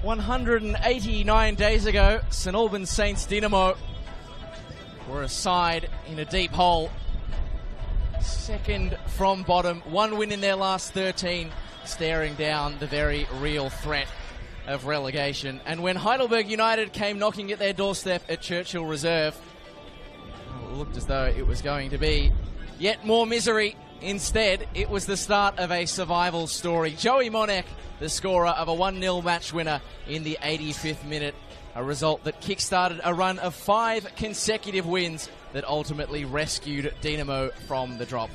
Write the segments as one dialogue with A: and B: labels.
A: 189 days ago, St Albans Saints Dynamo were a side in a deep hole. Second from bottom, one win in their last 13, staring down the very real threat of relegation. And when Heidelberg United came knocking at their doorstep at Churchill Reserve, well, it looked as though it was going to be yet more misery. Instead, it was the start of a survival story. Joey Monek, the scorer of a 1-0 match winner in the 85th minute, a result that kick-started a run of 5 consecutive wins that ultimately rescued Dynamo from the drop.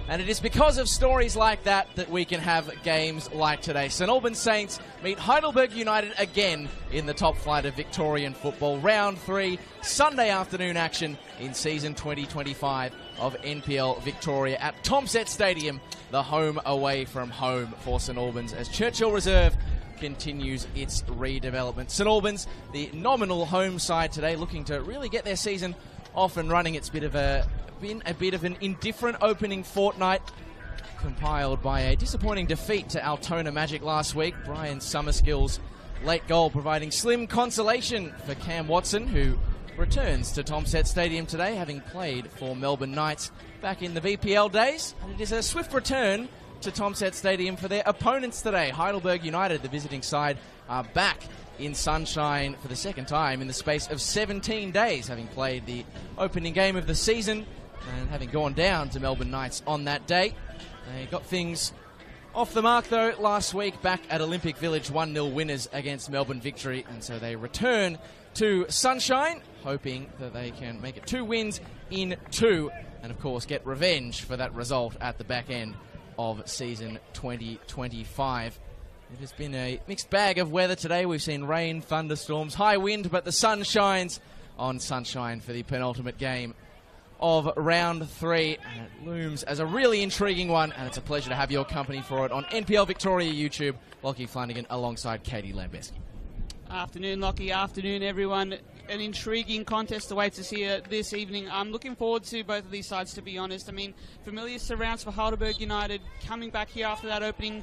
A: And it is because of stories like that that we can have games like today. St Albans Saints meet Heidelberg United again in the top flight of Victorian football. Round 3, Sunday afternoon action in season 2025 of NPL Victoria at Tomset Stadium, the home away from home for St Albans as Churchill Reserve continues its redevelopment. St Albans, the nominal home side today, looking to really get their season off and running. It's been a bit of an indifferent opening fortnight, compiled by a disappointing defeat to Altona Magic last week. Brian Summerskill's late goal providing slim consolation for Cam Watson, who returns to Tomset Stadium today, having played for Melbourne Knights back in the VPL days. And it is a swift return to Tomset Stadium for their opponents today. Heidelberg United, the visiting side, are back in sunshine for the second time in the space of 17 days, having played the opening game of the season and having gone down to Melbourne Knights on that day. They got things off the mark, though, last week back at Olympic Village, 1-0 winners against Melbourne Victory, and so they return to sunshine, hoping that they can make it 2 wins in 2, and of course get revenge for that result at the back end of season 2025. It has been a mixed bag of weather today. We've seen rain, thunderstorms, high wind, but the sun shines on sunshine for the penultimate game of round 3, and it looms as a really intriguing one, and it's a pleasure to have your company for it on NPL Victoria YouTube. Lockie Flanagan alongside Katie Lambeski.
B: Afternoon, Lockie. Afternoon, everyone. An intriguing contest awaits us here this evening. I'm looking forward to both of these sides, to be honest. I mean, familiar surrounds for Heidelberg United, coming back here after that opening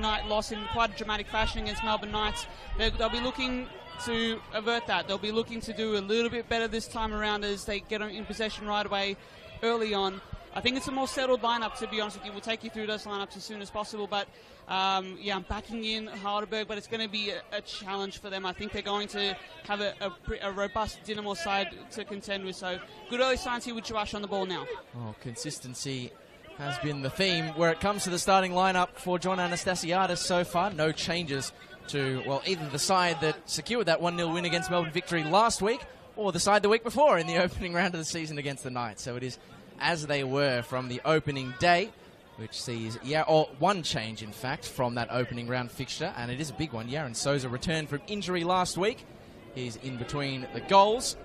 B: night loss in quite a dramatic fashion against Melbourne Knights. They'll be looking to avert that. They'll be looking to do a little bit better this time around as they get in possession right away early on. I think it's a more settled lineup, to be honest with you. We'll take you through those lineups as soon as possible, but I'm backing in Heidelberg, but it's going to be a challenge for them. I think they're going to have a robust Dynamo side to contend with. So good early signs here with Joash on the ball now.
A: Oh, consistency has been the theme where it comes to the starting lineup for John Anastasiadis so far. No changes to, well, either the side that secured that 1-0 win against Melbourne Victory last week or the side the week before in the opening round of the season against the Knights. So it is as they were from the opening day, which sees, one change, in fact, from that opening round fixture, and it is a big one. Yaron Souza returned from injury last week. He's in between the goals.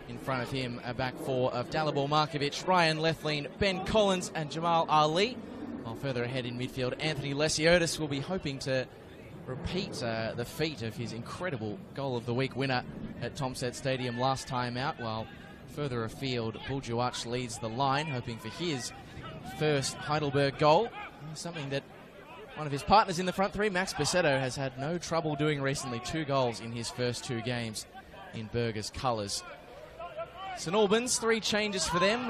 A: In front of him, a back four of Dalibor Markovic, Ryan Lethlean, Ben Collins, and Jamal Ali. While further ahead in midfield, Anthony Lesiotis will be hoping to repeat the feat of his incredible goal of the week winner at Tomset Stadium last time out, while further afield, Buljuach leads the line, hoping for his first Heidelberg goal, something that one of his partners in the front three, Max Besetto, has had no trouble doing recently. 2 goals in his first 2 games in Berger's colours. St Albans, 3 changes for them,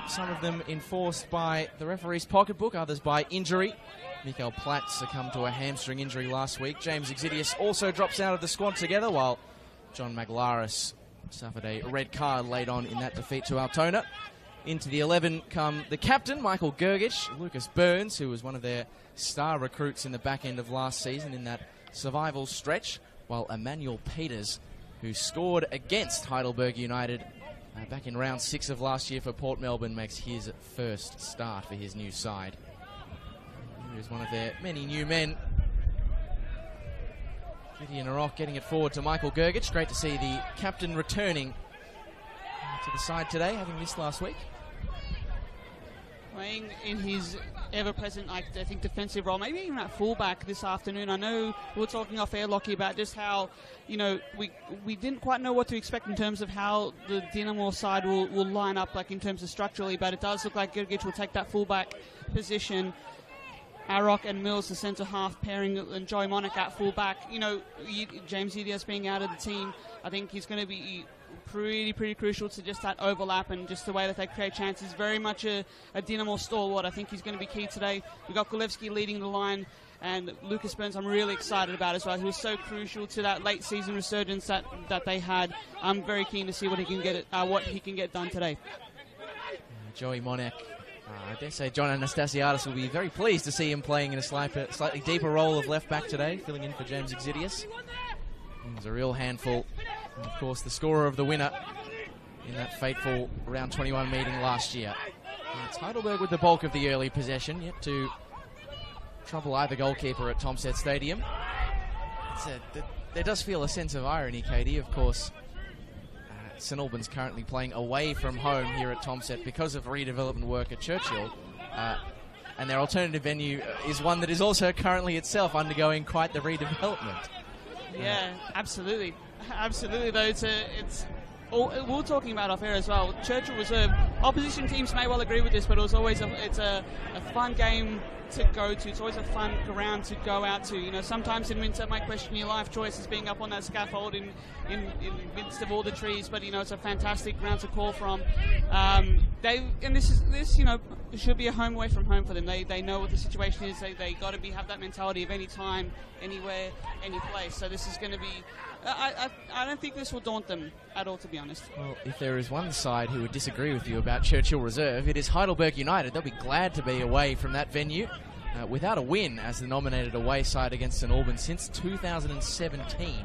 A: some of them enforced by the referee's pocketbook, others by injury. Mikael Platt succumbed to a hamstring injury last week. James Exidius also drops out of the squad together, while John Maglaris suffered a red card late on in that defeat to Altona. Into the 11 come the captain, Michael Gergich, Lucas Burns, who was one of their star recruits in the back end of last season in that survival stretch, while Emmanuel Peters, who scored against Heidelberg United back in round 6 of last year for Port Melbourne, makes his first start for his new side. He is one of their many new men. Gideon Aroch getting it forward to Michael Gergich. Great to see the captain returning to the side today, having missed last week.
B: Playing in his ever-present, I think, defensive role, maybe even at fullback this afternoon. I know we were talking off air, Lockie, about just how, we didn't quite know what to expect in terms of how the Dynamo side will line up, like in terms of structurally, but it does look like Gergich will take that fullback position. Arrock and Mills, the centre-half pairing, and Joey Monac at full-back. James Idias being out of the team, I think he's going to be pretty crucial to just that overlap and just the way that they create chances. Very much a Dynamo stalwart. I think he's going to be key today. We've got Golevsky leading the line, and Lucas Burns I'm really excited about as well. He was so crucial to that late season resurgence that they had. I'm very keen to see what he can get done today.
A: Joey Monac, I dare say John Anastasiadis will be very pleased to see him playing in a slightly deeper role of left back today, filling in for James Exidius. He was a real handful. And of course, the scorer of the winner in that fateful round 21 meeting last year. And it's Heidelberg with the bulk of the early possession, yet to trouble either goalkeeper at Tomset Stadium. There does feel a sense of irony, Katie. Of course, St Albans currently playing away from home here at Tomset because of redevelopment work at Churchill. And their alternative venue is one that is also currently itself undergoing quite the redevelopment.
B: Yeah, absolutely. Absolutely, though. We were talking about off air as well. Churchill Reserve, opposition teams may well agree with this, but it's a fun game to go to. It's always a fun ground to go out to. Sometimes in winter, might question your life choices being up on that scaffold in midst of all the trees, but it's a fantastic ground to call from. This should be a home away from home for them. They know what the situation is. They got to have that mentality of any time, anywhere, any place. So this is going to be. I don't think this will daunt them at all, to be honest.
A: Well, if there is one side who would disagree with you about Churchill Reserve, it is Heidelberg United. They'll be glad to be away from that venue without a win as the nominated away side against St Albans since 2017.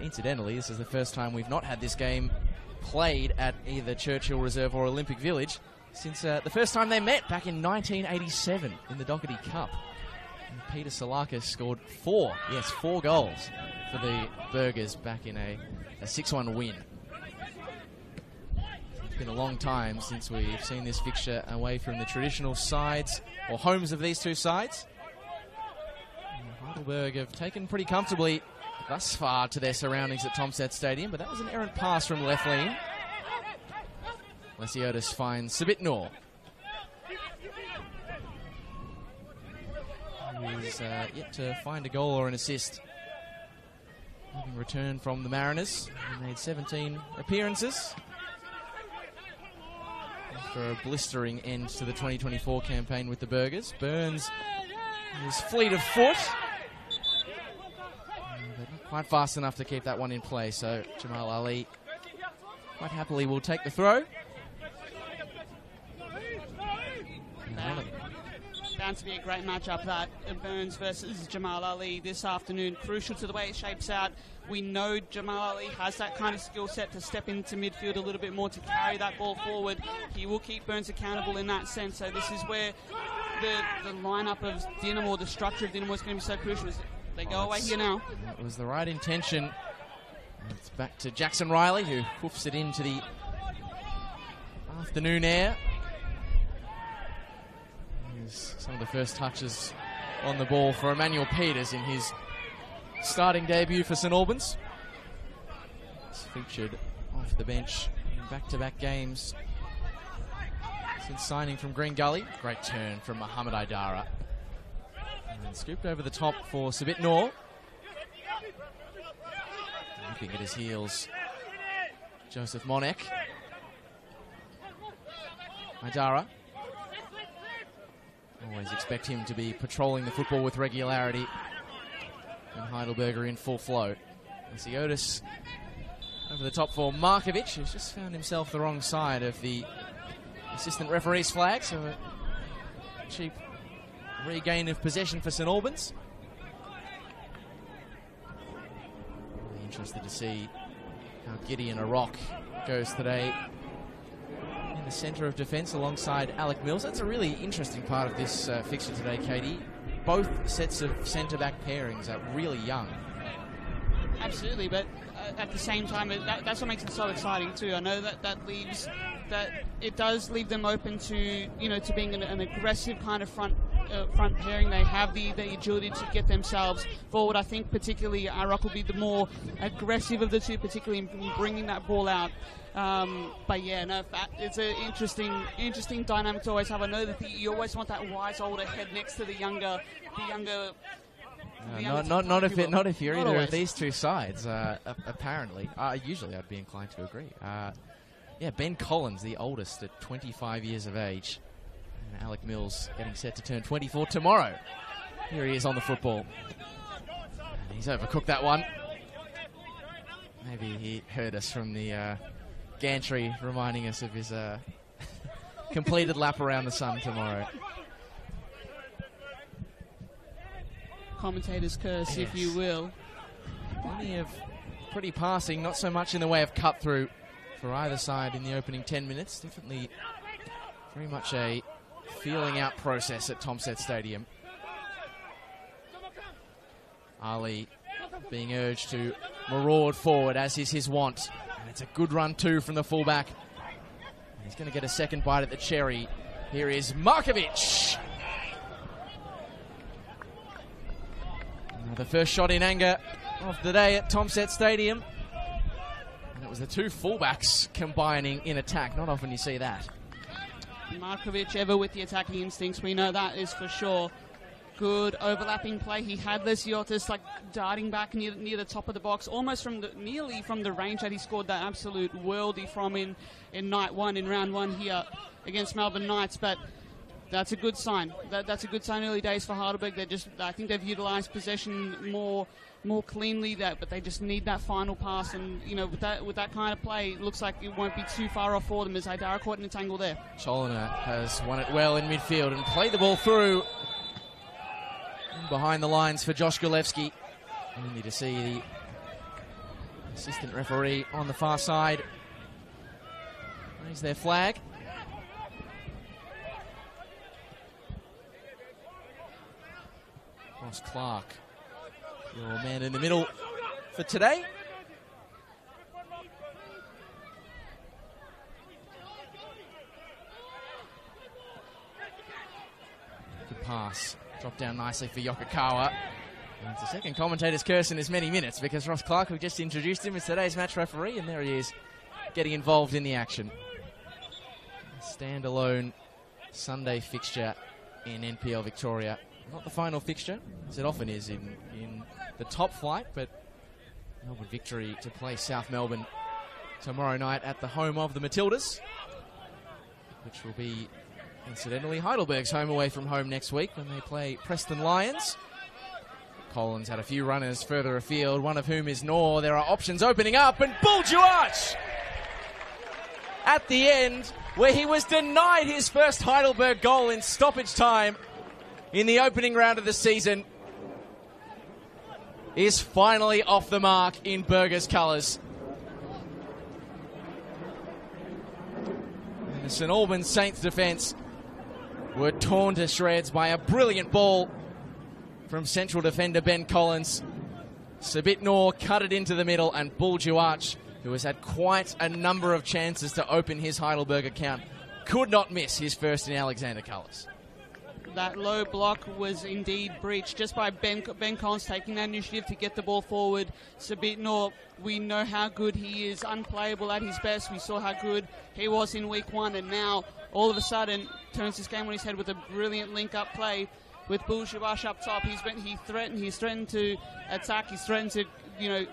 A: Incidentally, this is the first time we've not had this game played at either Churchill Reserve or Olympic Village since the first time they met back in 1987 in the Doherty Cup. And Peter Salakis scored 4 goals for the Burgers back in a 6-1 win. It's been a long time since we've seen this fixture away from the traditional sides or homes of these two sides. And Heidelberg have taken pretty comfortably thus far to their surroundings at Tomset Stadium, but that was an errant pass from Lefleen. Lesiotis finds Sabitnor. He's yet to find a goal or an assist. Having returned from the Mariners, he made 17 appearances after a blistering end to the 2024 campaign with the Burgers. Burns is fleet of foot, but not quite fast enough to keep that one in play, so Jamal Ali quite happily will take the throw.
B: Bound to be a great matchup, that Burns versus Jamal Ali this afternoon. Crucial to the way it shapes out. We know Jamal Ali has that kind of skill set to step into midfield a little bit more, to carry that ball forward. He will keep Burns accountable in that sense. So this is where the lineup of Dynamo, the structure of Dynamo is going to be so crucial. They go away here now.
A: That was the right intention. It's back to Jackson Riley, who hoofs it into the afternoon air. Some of the first touches on the ball for Emmanuel Peters in his starting debut for St Albans. He's featured off the bench in back-to-back games since signing from Green Gully. Great turn from Mohamed Aidara. And scooped over the top for Sabitnor. Looking at his heels, Joseph Monek. Aidara. Always expect him to be patrolling the football with regularity. And Heidelberg are in full flow. Lesiotis over the top for Markovic, who's just found himself the wrong side of the assistant referee's flag, so a cheap regain of possession for St Albans. Really interested to see how Gideon Arrock goes today in the centre of defence alongside Alec Mills. That's a really interesting part of this fixture today, Katie. Both sets of centre-back pairings are really young.
B: Absolutely, but at the same time, that's what makes it so exciting too. I know that it does leave them open to to being an aggressive kind of front pairing. They have the agility to get themselves forward. I think particularly Arrock will be the more aggressive of the two, particularly in bringing that ball out. But yeah, no, it's an interesting dynamic to always have. I know that you always want that wise older head next to the younger.
A: Not if you're either of these two sides. Apparently, usually I'd be inclined to agree. Yeah, Ben Collins, the oldest at 25 years of age, and Alec Mills getting set to turn 24 tomorrow. Here he is on the football. And he's overcooked that one. Maybe he heard us from the gantry, reminding us of his completed lap around the sun tomorrow.
B: Commentator's curse, yes, if you will.
A: Plenty of pretty passing, not so much in the way of cut through for either side in the opening 10 minutes. Definitely very much a feeling out process at Tomset Stadium. Ali being urged to maraud forward, as is his wont. And it's a good run too from the fullback. He's going to get a second bite at the cherry. Here is Markovic. The first shot in anger of the day at Tomset Stadium. And it was the two fullbacks combining in attack. Not often you see that.
B: Markovic ever with the attacking instincts, we know that is for sure. Good overlapping play. He had Lesiotis like darting back near the top of the box, almost nearly from the range that he scored that absolute worldie from in night one, in round one here against Melbourne Knights. But that's a good sign. That's a good sign early days for Heidelberg. I think they've utilised possession more cleanly, but they just need that final pass. And you know, with that kind of play, it looks like it won't be too far off for them, as Haidara caught in a tangle there.
A: Cholina has won it well in midfield and played the ball through behind the lines for Josh Gulewski. Only to see the assistant referee on the far side raise their flag. Ross Clark, your man in the middle for today. Good pass. Dropped down nicely for Yokokawa. And it's the second commentator's curse in as many minutes, because Ross Clark, who just introduced him, is today's match referee, and there he is getting involved in the action. A standalone Sunday fixture in NPL Victoria. Not the final fixture, as it often is in the top flight, but Melbourne Victory to play South Melbourne tomorrow night at the home of the Matildas, which will be, incidentally, Heidelberg's home away from home next week when they play Preston Lions. Collins had a few runners further afield, one of whom is Noor. There are options opening up, and Buljuach at the end, where he was denied his first Heidelberg goal in stoppage time in the opening round of the season, is finally off the mark in Burgers colours. And the St Albans Saints defence were torn to shreds by a brilliant ball from central defender Ben Collins. Sabit Noor cut it into the middle, and Buljuach, who has had quite a number of chances to open his Heidelberg account, could not miss his first in Alexander colours.
B: That low block was indeed breached just by Ben Collins taking that initiative to get the ball forward. Sabit Noor, we know how good he is, unplayable at his best. We saw how good he was in week one, and now all of a sudden turns this game on his head with a brilliant link-up play with Buljuach up top. He's threatened to attack, he's threatened to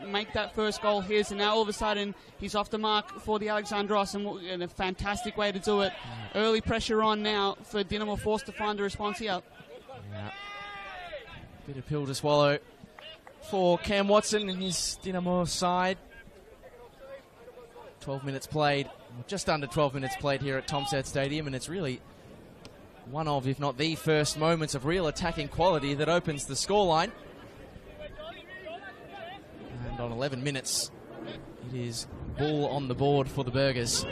B: make that first goal his, and now all of a sudden he's off the mark for the Alexandros, and a fantastic way to do it. Early pressure on now for Dinamo, forced to find a response here.
A: Yeah. Bit of pill to swallow for Cam Watson and his Dinamo side. 12 minutes played, just under 12 minutes played here at Tomset Stadium, and it's really one of, if not the first moments of real attacking quality that opens the scoreline. And on 11 minutes, it is ball on the board for the Burgers.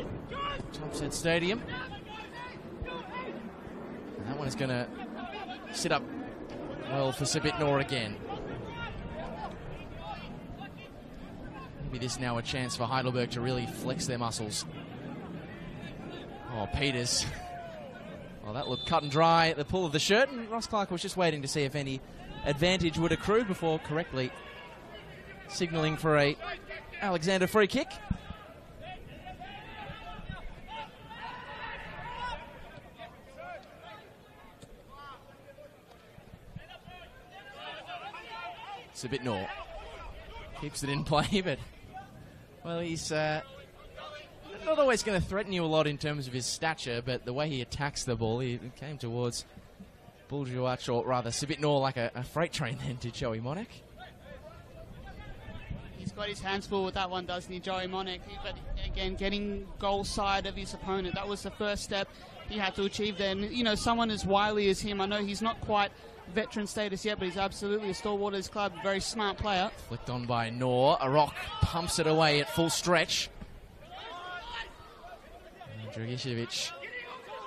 A: Tomset Stadium. And that one is going to sit up well for Sabit Noor again. Maybe this now a chance for Heidelberg to really flex their muscles. Oh, Peters. Well, that looked cut and dry at the pull of the shirt, and Ross Clark was just waiting to see if any advantage would accrue before correctly signalling for a Alexander free kick. Sabitnor keeps it in play, but, well, he's not always going to threaten you a lot in terms of his stature, but the way he attacks the ball, he came towards Buljuac, or rather Sabitnor, like a freight train then to Joey Monek.
B: He's got his hands full with that one, doesn't he, Joey Monek? But again, getting goal side of his opponent, that was the first step he had to achieve there. And, you know, someone as wily as him, I know he's not quite veteran status yet, but he's absolutely a stalwart of his club, very smart player.
A: Flicked on by Nor. Arok pumps it away at full stretch. Dragicevic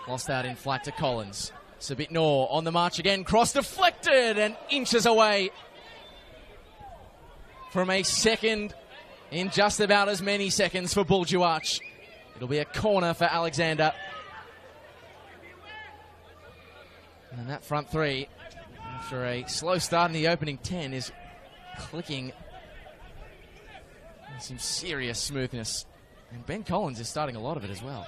A: lost out in flight to Collins. Sabitnor on the march again, cross deflected and inches away from a second in just about as many seconds for Buljuac. It'll be a corner for Alexander. And that front three, after a slow start in the opening 10, is clicking with some serious smoothness. And Ben Collins is starting a lot of it as well.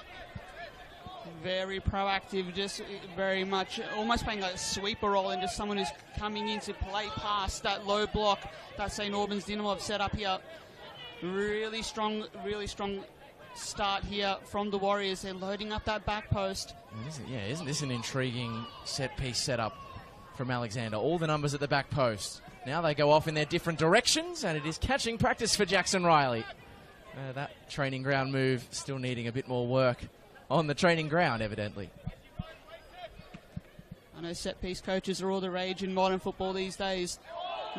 B: Very proactive, just very much almost playing like a sweeper role, and just someone who's coming in to play past that low block that St. Albans Dynamo have set up here. Really strong start here from the Warriors. They're loading up that back post.
A: Isn't this an intriguing set-piece setup from Alexander? All the numbers at the back post. Now they go off in their different directions, and it is catching practice for Jackson Riley. That training ground move still needing a bit more work on the training ground, evidently.
B: I know set-piece coaches are all the rage in modern football these days.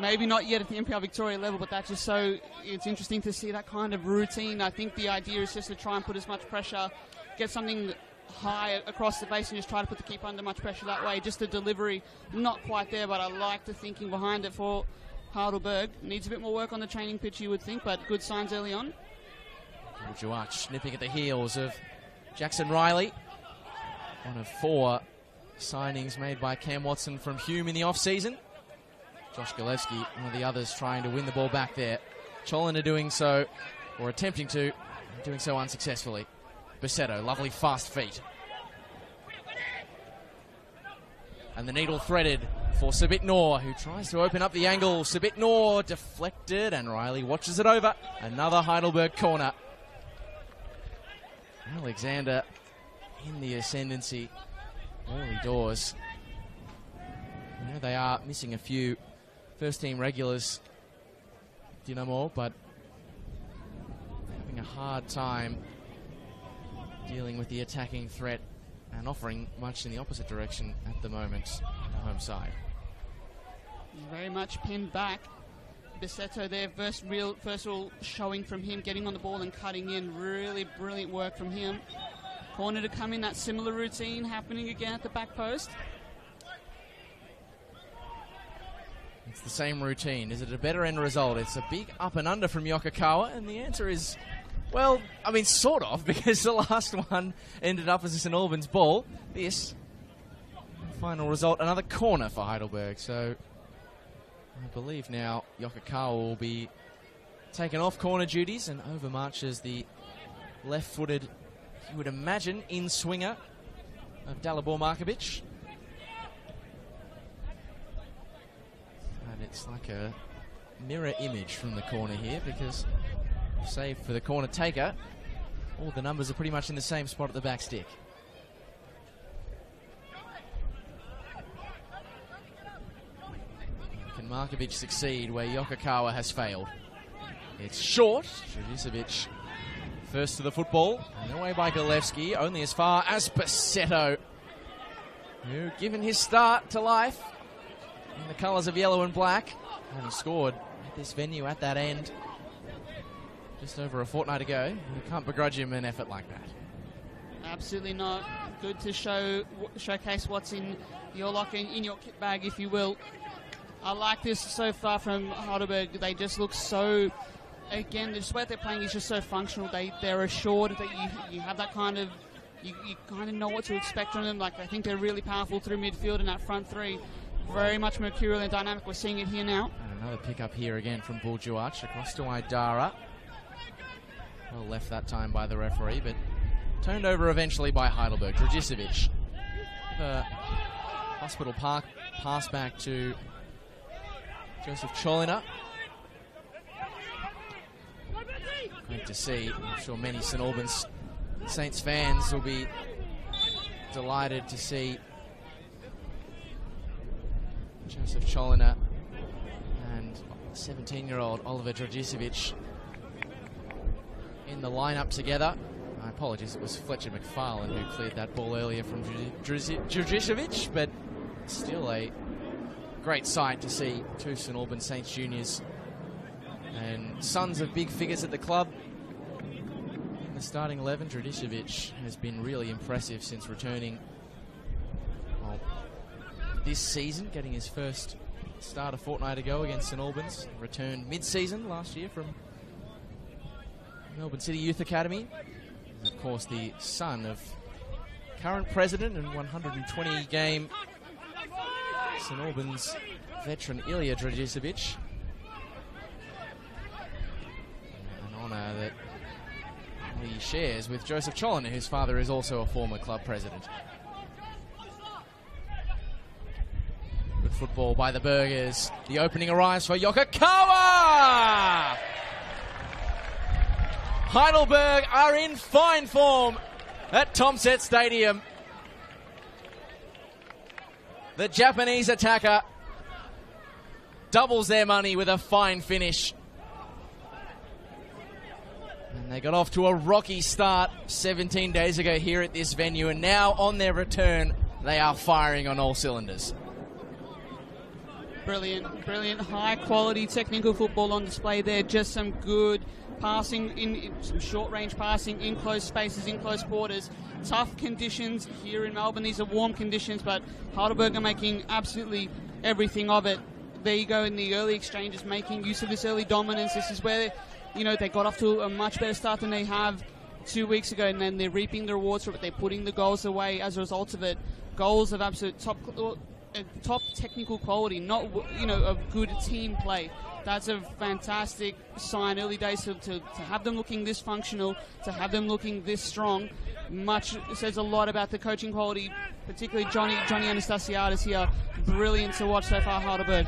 B: Maybe not yet at the NPL Victoria level, but that's just so, it's interesting to see that kind of routine. I think the idea is just to try and put as much pressure, get something high across the base and just try to put the keeper under much pressure that way. Just the delivery, not quite there, but I like the thinking behind it for Heidelberg. Needs a bit more work on the training pitch, you would think, but good signs early on.
A: Buljuac nipping at the heels of Jackson Riley. One of 4 signings made by Cam Watson from Hume in the off-season. Josh Galevsky, one of the others, trying to win the ball back there. Cholina doing so, or attempting to, doing so unsuccessfully. Besetto, lovely fast feet. And the needle threaded for Sabitnor, who tries to open up the angle. Sabitnor deflected, and Riley watches it over. Another Heidelberg corner. Alexander in the ascendancy early doors. You know, they are missing a few first-team regulars, Dynamo, but having a hard time dealing with the attacking threat and offering much in the opposite direction at the moment on the home side.
B: Very much pinned back. Besetto there, first real showing from him, getting on the ball and cutting in. Really brilliant work from him. Corner to come in, that similar routine happening again at the back post.
A: It's the same routine. Is it a better end result? It's a big up and under from Yokokawa, and the answer is, well, I mean, sort of, because the last one ended up as a St. Albans ball. This final result, another corner for Heidelberg. So I believe now Yokokawa will be taken off corner duties and overmarches the left-footed, you would imagine, in-swinger of Dalibor Markovic. And it's like a mirror image from the corner here, because save for the corner taker, all the numbers are pretty much in the same spot at the back stick. Can Markovic succeed where Yokokawa has failed? It's short. Dragicevic first to the football, and away by Galevsky, only as far as Besetto, who, given his start to life in the colours of yellow and black, and he scored at this venue at that end just over a fortnight ago. You can't begrudge him an effort like that. Absolutely not.
B: Good to showcase what's in your locker, in your kit bag, if you will. I like this so far from Heidelberg. They just look so, again, the way they're playing is just so functional. They're assured that you have that kind of, you kind of know what to expect from them. Like, I think they're really powerful through midfield and that front three. Very much mercurial and dynamic. We're seeing it here now.
A: And another pick up here again from Buljuac across to Idara. Well left that time by the referee, but turned over eventually by Heidelberg. Dragicevic. Hospital Park pass back to Joseph Cholina. Great to see. I'm sure many St Albans Saints fans will be delighted to see Joseph Cholina and 17-year-old Oliver Dragicevic in the lineup together. My apologies, it was Fletcher McFarlane who cleared that ball earlier from Dragicevic, but still a great sight to see two St Albans Saints juniors and sons of big figures at the club. In the starting 11, Dragicevic has been really impressive since returning this season, getting his first start a fortnight ago against St Albans. Returned mid-season last year from Melbourne City Youth Academy. And of course, the son of current president and 120-game St Albans veteran Ilya Dragicevic. An honour that he shares with Joseph Cholina, whose father is also a former club president. Good football by the Burgers. The opening arrives for Yokokawa! Heidelberg are in fine form at Tomset Stadium. The Japanese attacker doubles their money with a fine finish. And they got off to a rocky start 17 days ago here at this venue, and now on their return, they are firing on all cylinders.
B: Brilliant, high-quality technical football on display there. Just some good passing, in some short-range passing, in close spaces, in close quarters. Tough conditions here in Melbourne. These are warm conditions, but Heidelberg are making absolutely everything of it. There you go in the early exchanges, making use of this early dominance. This is where, they got off to a much better start than they have 2 weeks ago, and then they're reaping the rewards for it. They're putting the goals away as a result of it. Goals of absolute top technical quality, not of good team play. That's a fantastic sign. Early days to have them looking this functional, to have them looking this strong, says a lot about the coaching quality, particularly Johnny Anastasiadis here. Brilliant to watch so far, Heidelberg.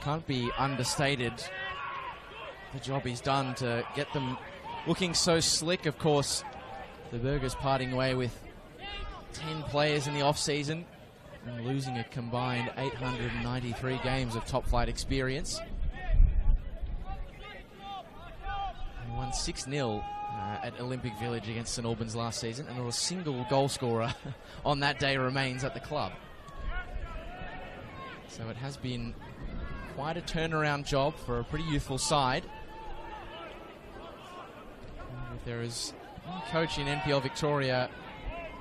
A: Can't be understated the job he's done to get them looking so slick. Of course, the Burgers parting away with 10 players in the off-season and losing a combined 893 games of top-flight experience. They won 6-0 at Olympic Village against St Albans last season, and there was a single goal scorer on that day remains at the club. So it has been quite a turnaround job for a pretty youthful side. And if there is one coach in NPL Victoria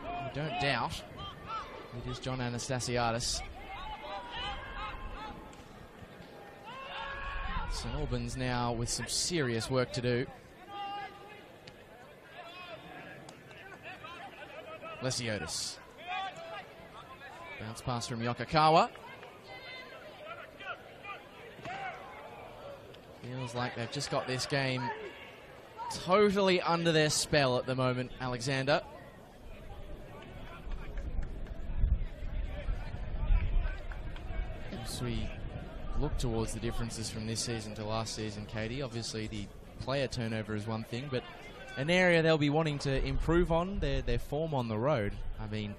A: I don't doubt, it is John Anastasiadis. St Albans now with some serious work to do. Lesiotis. Bounce pass from Yokokawa. Feels like they've just got this game totally under their spell at the moment, Alexander. As we look towards the differences from this season to last season, Katie, obviously the player turnover is one thing, but an area they'll be wanting to improve on, their form on the road. I mean,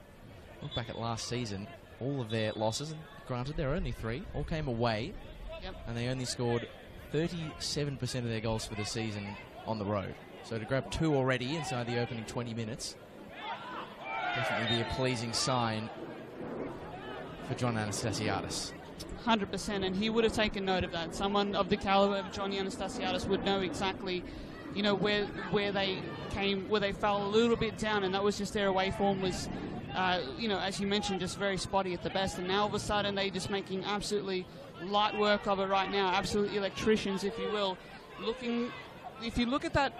A: look back at last season, all of their losses, and granted there are only 3, all came away, and they only scored 37% of their goals for the season on the road. So to grab 2 already inside the opening 20 minutes, definitely be a pleasing sign for John Anastasiadis.
B: 100%, and he would have taken note of that. Someone of the caliber of Johnny Anastasiadis would know exactly, where they fell a little bit down, and that was just their away form was, as you mentioned, just very spotty at the best. And now all of a sudden they're just making absolutely light work of it right now, absolute electricians, if you will. If you look at that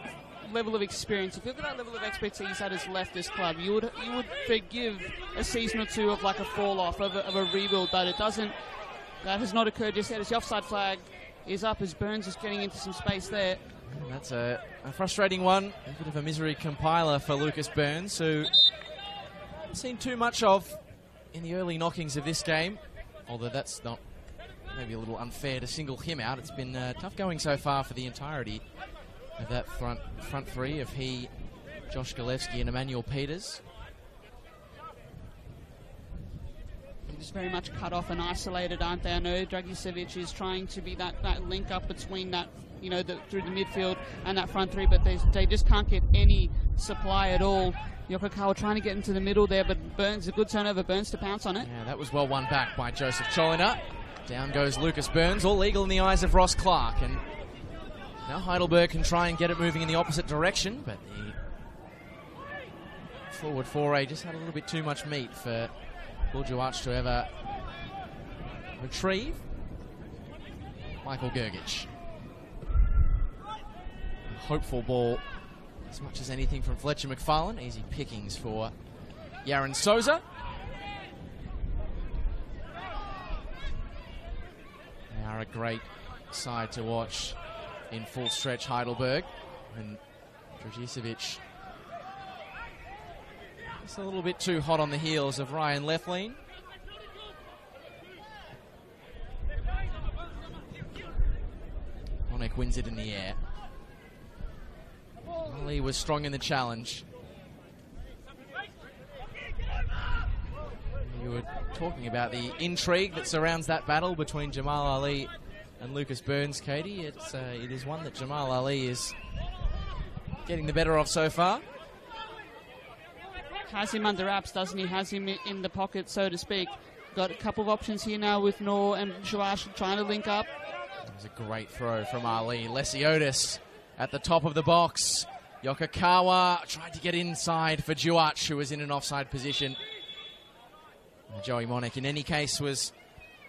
B: level of experience, if you look at that level of expertise that has left this club, you would forgive a season or two of like a fall off of a rebuild, but it doesn't. That has not occurred just yet. As the offside flag is up, as Burns is getting into some space there.
A: That's a frustrating one. A bit of a misery compiler for Lucas Burns, who haven't seen too much of in the early knockings of this game. Although that's not maybe a little unfair to single him out. It's been tough going so far for the entirety of that front three of he, Josh Golevsky and Emmanuel Peters.
B: Just very much cut off and isolated, aren't they? I know Dragicevic is trying to be that link up between that, through the midfield and that front three, but they just can't get any supply at all. Yokokawa trying to get into the middle there, but Burns, a good turnover, Burns to pounce on it.
A: Yeah, that was well won back by Joseph Cholina. Down goes Lucas Burns, all legal in the eyes of Ross Clark, and now Heidelberg can try and get it moving in the opposite direction, but the forward foray just had a little bit too much meat for Buljuach to ever retrieve. Michael Gergich. A hopeful ball as much as anything from Fletcher McFarlane. Easy pickings for Yaron Souza. They are a great side to watch in full stretch, Heidelberg. And Dragicevic just a little bit too hot on the heels of Ryan Lefleen. Monek wins it in the air. Ali was strong in the challenge. You were talking about the intrigue that surrounds that battle between Jamal Ali and Lucas Burns, Katie. It is one that Jamal Ali is getting the better of so far.
B: Has him under wraps, doesn't he? Has him in the pocket, so to speak. Got a couple of options here now with Noor and Shuash trying to link up.
A: It was a great throw from Ali. Lesiotis at the top of the box. Yokokawa tried to get inside for Juach, who was in an offside position. Joey Monek, in any case, was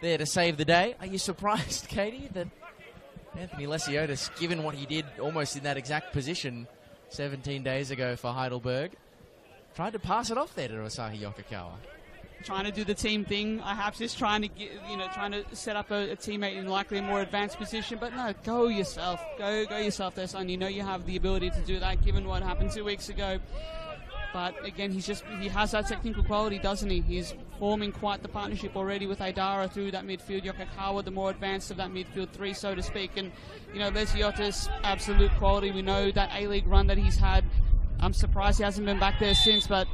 A: there to save the day. Are you surprised, Katie, that Anthony Lesiotis, given what he did almost in that exact position 17 days ago for Heidelberg, tried to pass it off there to Asahi Yokokawa?
B: Trying to do the team thing, perhaps just trying to get, trying to set up a teammate in likely a more advanced position. But no, go yourself. Go yourself there, son. You have the ability to do that, given what happened 2 weeks ago. But again, he has that technical quality, doesn't he? He's forming quite the partnership already with Aidara through that midfield. Yokokawa, the more advanced of that midfield three, so to speak. And Lesiotis, absolute quality. We know that A-League run that he's had. I'm surprised he hasn't been back there since, but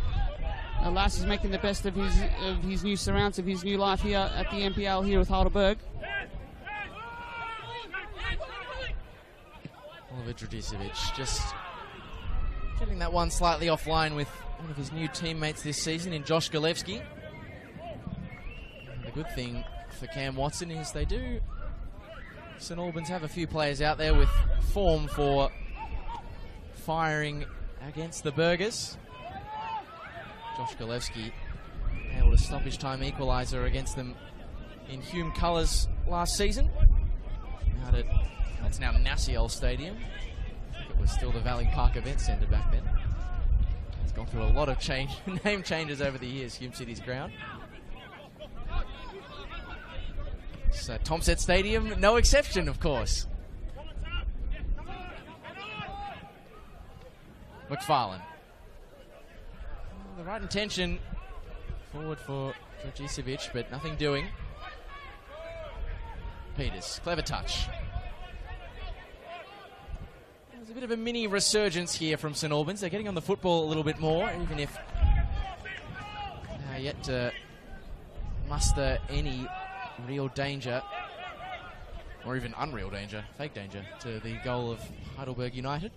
B: alas, he's making the best of his new surrounds, of his new life here at the NPL here with Heidelberg.
A: Oliver Dragicevic just getting that one slightly offline with one of his new teammates this season in Josh Golevsky. The good thing for Cam Watson is St Albans have a few players out there with form for firing against the Burgers. Josh Golevsky able to stoppage time equaliser against them in Hume colours last season. That's now Nasiel Stadium. I think it was still the Valley Park Event Centre back then. It's gone through a lot of name changes over the years, Hume City's ground. So Tomset Stadium, no exception, of course. McFarlane. The right intention forward for Dragicevic, but nothing doing. Peters, clever touch. There's a bit of a mini resurgence here from St Albans. They're getting on the football a little bit more, even if yet to muster any real danger, or even unreal danger, fake danger, to the goal of Heidelberg United.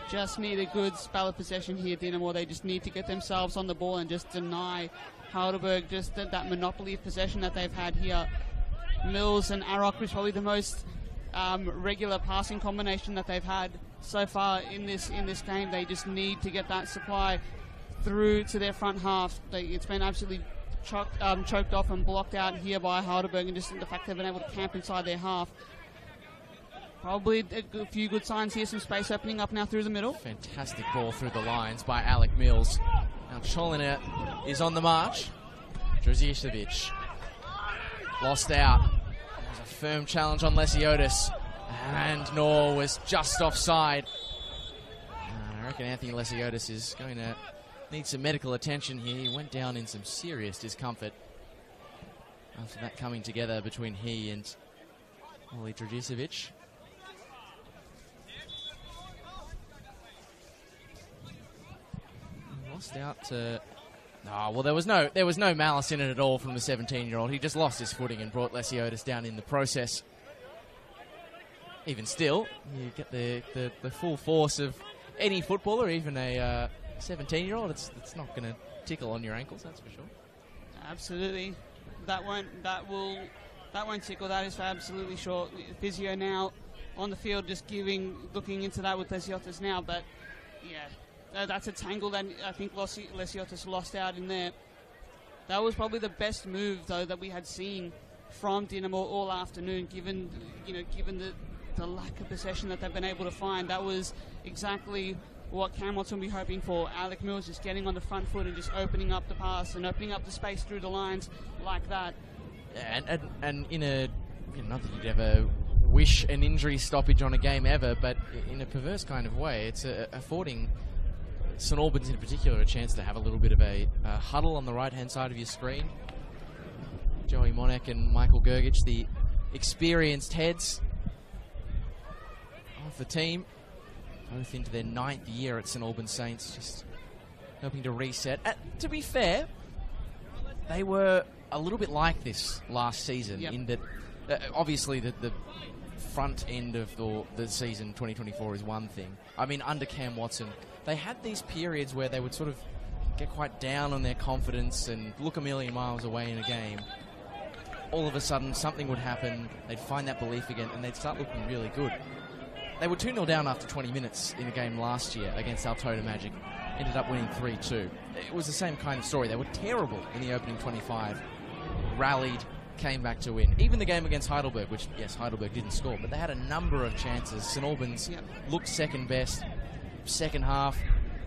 B: Just need a good spell of possession here, Dinamo. They just need to get themselves on the ball and just deny Heidelberg just that monopoly of possession that they've had here. Mills and Arok is probably the most regular passing combination that they've had so far in this game. They just need to get that supply through to their front half. It's been absolutely choked off and blocked out here by Heidelberg, and just the fact they've been able to camp inside their half. Probably a few good signs here, some space opening up now through the middle.
A: Fantastic ball through the lines by Alec Mills. Now Cholina is on the march. Dragicevic lost out. There's a firm challenge on Lesiotis, and Noor was just offside. I reckon Anthony Lesiotis is going to needs some medical attention here. He went down in some serious discomfort after that coming together between he and Oli Dragicevic. Lost out to... Oh, well, there was no malice in it at all from the 17-year-old. He just lost his footing and brought Lesiotis down in the process. Even still, you get the full force of any footballer, even a 17-year-old. It's not going to tickle on your ankles, that's for sure.
B: Absolutely, that won't tickle. That is for absolutely sure. Physio now on the field, just looking into that with Lesiotis now. But yeah, that's a tangle that I think Lesiotis lost out in there. That was probably the best move though that we had seen from Dinamo all afternoon. Given the lack of possession that they've been able to find, that was exactly what Cam Watson will be hoping for. Alec Mills just getting on the front foot and just opening up the pass and opening up the space through the lines like that.
A: And in a, not that you'd ever wish an injury stoppage on a game ever, but in a perverse kind of way, it's affording St Albans in particular a chance to have a little bit of a huddle on the right-hand side of your screen. Joey Monek and Michael Gergic, the experienced heads of the team, both into their 9th year at St Albans Saints, just hoping to reset. To be fair, they were a little bit like this last season. Yep. In that obviously the front end of the season 2024 is one thing. I mean, under Cam Watson, they had these periods where they would sort of get quite down on their confidence and look a million miles away in a game. All of a sudden, something would happen, they'd find that belief again, and they'd start looking really good. They were 2-0 down after 20 minutes in a game last year against Altona Magic. Ended up winning 3-2. It was the same kind of story. They were terrible in the opening 25. Rallied, came back to win. Even the game against Heidelberg, which, yes, Heidelberg didn't score, but they had a number of chances. St Albans looked second best. Second half,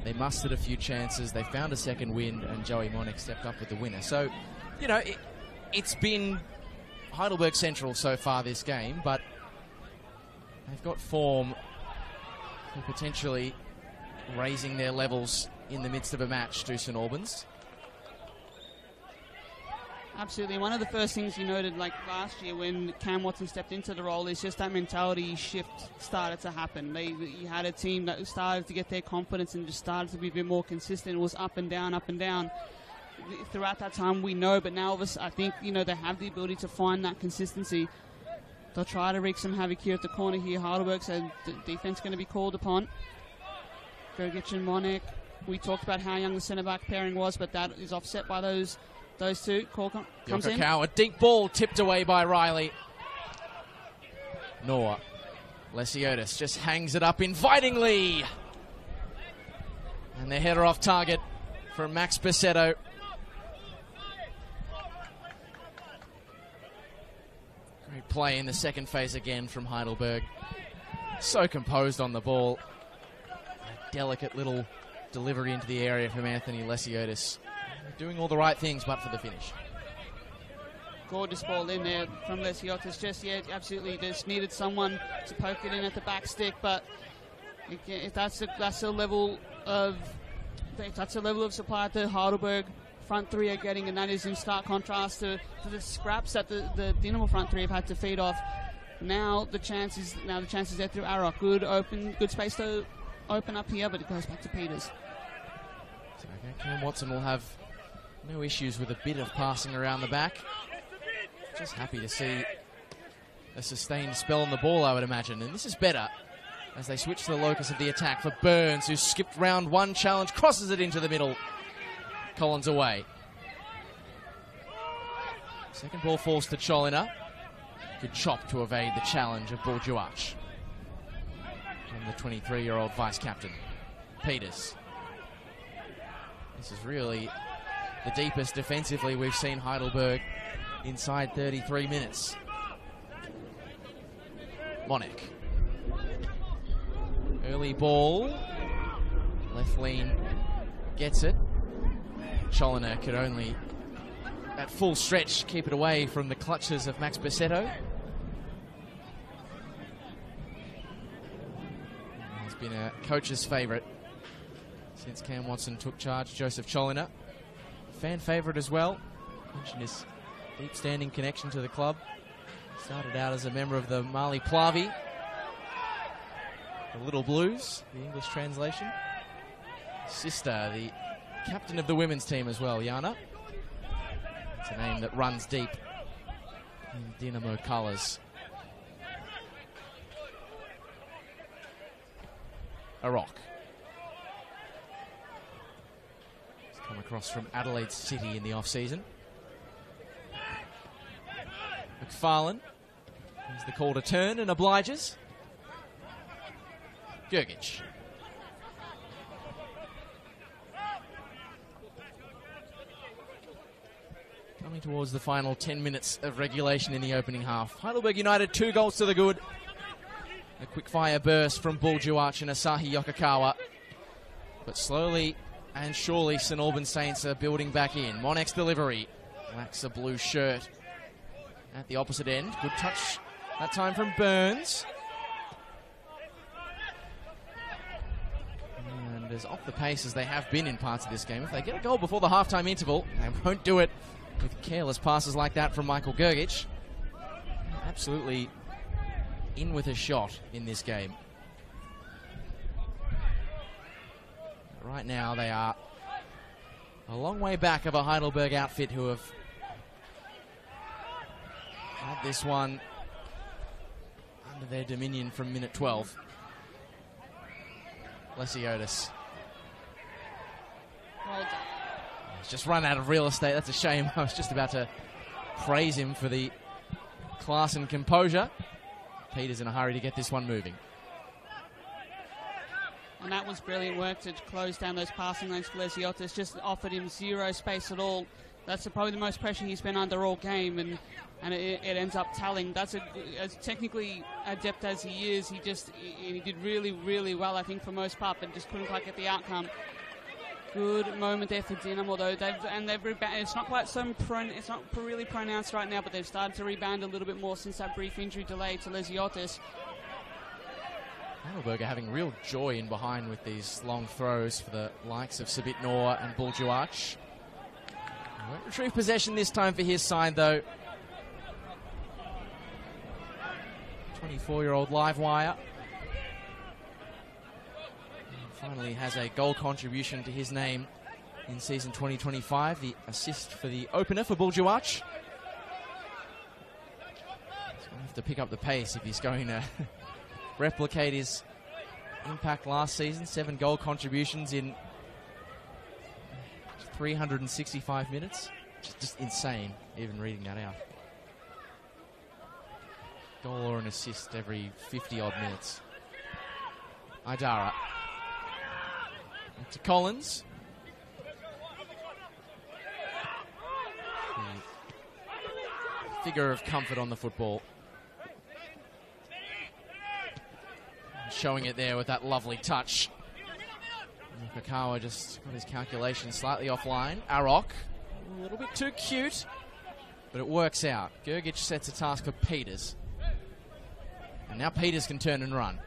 A: they mustered a few chances. They found a second wind, and Joey Monek stepped up with the winner. So, it's been Heidelberg Central so far this game, but they've got form for potentially raising their levels in the midst of a match to St Albans.
B: Absolutely. One of the first things you noted, like last year when Cam Watson stepped into the role, is just that mentality shift started to happen. You had a team that started to get their confidence and just started to be a bit more consistent. It was up and down, up and down. Throughout that time, we know, but now I think they have the ability to find that consistency. They'll try to wreak some havoc here at the corner here. Heidelberg said the defense going to be called upon. Gergic and Monek. We talked about how young the centre-back pairing was, but that is offset by those two. Call comes in.
A: A deep ball tipped away by Riley. Nor Lesiotis just hangs it up invitingly. And the header off target from Max Bassetto. Great play in the second phase again from Heidelberg. So composed on the ball. A delicate little delivery into the area from Anthony Lesiotis. Doing all the right things, but for the finish.
B: Gorgeous ball in there from Lesiotis. Absolutely just needed someone to poke it in at the back stick, but if that's a level of supply that the Heidelberg front three are getting, and that is in stark contrast to the scraps that the Dinamo front three have had to feed off. Now the chance is there through Arok. Good space to open up here, but it goes back to Peters.
A: So Cam Watson will have no issues with a bit of passing around the back. Just happy to see a sustained spell on the ball, I would imagine. And this is better as they switch to the locus of the attack for Burns, who skipped round one challenge, crosses it into the middle. Collins away. Second ball falls to Cholina. Good chop to evade the challenge of Bourgeois. And the 23-year-old vice-captain, Peters. This is really the deepest defensively we've seen Heidelberg inside 33 minutes. Monek. Early ball. Left lean gets it. Cholina could only, at full stretch, keep it away from the clutches of Max Bassetto. He's been a coach's favourite since Cam Watson took charge. Joseph Cholina, fan favourite as well. Mentioned his deep standing connection to the club. Started out as a member of the Mali Plavi, the Little Blues, the English translation. Sister, the captain of the women's team as well, Yana. It's a name that runs deep in Dynamo colours. A rock. He's come across from Adelaide City in the off-season. McFarlane has the call to turn and obliges. Gergic. Coming towards the final 10 minutes of regulation in the opening half. Heidelberg United 2 goals to the good. A quick-fire burst from Buljuach and Asahi Yokokawa. But slowly and surely, St Albans Saints are building back in. Monek's delivery. Lacks a blue shirt at the opposite end. Good touch that time from Burns. And as off the pace as they have been in parts of this game, if they get a goal before the halftime interval, they won't do it with careless passes like that from Michael Gergic. Absolutely in with a shot in this game. Right now they are a long way back of a Heidelberg outfit who have had this one under their dominion from minute 12. Lesiotis.
B: Well done.
A: He's just run out of real estate. That's a shame. I was just about to praise him for the class and composure. Peter's in a hurry to get this one moving.
B: And that was brilliant work to close down those passing lanes for Lesiotis. Just offered him zero space at all. That's probably the most pressure he's been under all game, and it ends up tallying. That's as technically adept as he is. He did really, really well, I think, for most part, but just couldn't quite get the outcome. Good moment there for Dynamo, though. They've rebounded. It's not quite it's not really pronounced right now, but they've started to rebound a little bit more since that brief injury delay to Lesiotis.
A: Heidelberg are having real joy in behind with these long throws for the likes of Sabit Noor and Buljuach. Won't retrieve possession this time for his side, though. 24-year-old Livewire. Finally has a goal contribution to his name in season 2025. The assist for the opener for Buljuach. He's going to have to pick up the pace if he's going to replicate his impact last season. 7 goal contributions in 365 minutes. Just insane, even reading that out. Goal or an assist every 50-odd minutes. Idara. To Collins. The figure of comfort on the football. Showing it there with that lovely touch. Yokokawa just got his calculations slightly offline. Arok, a little bit too cute, but it works out. Gergic sets a task for Peters. And now Peters can turn and run.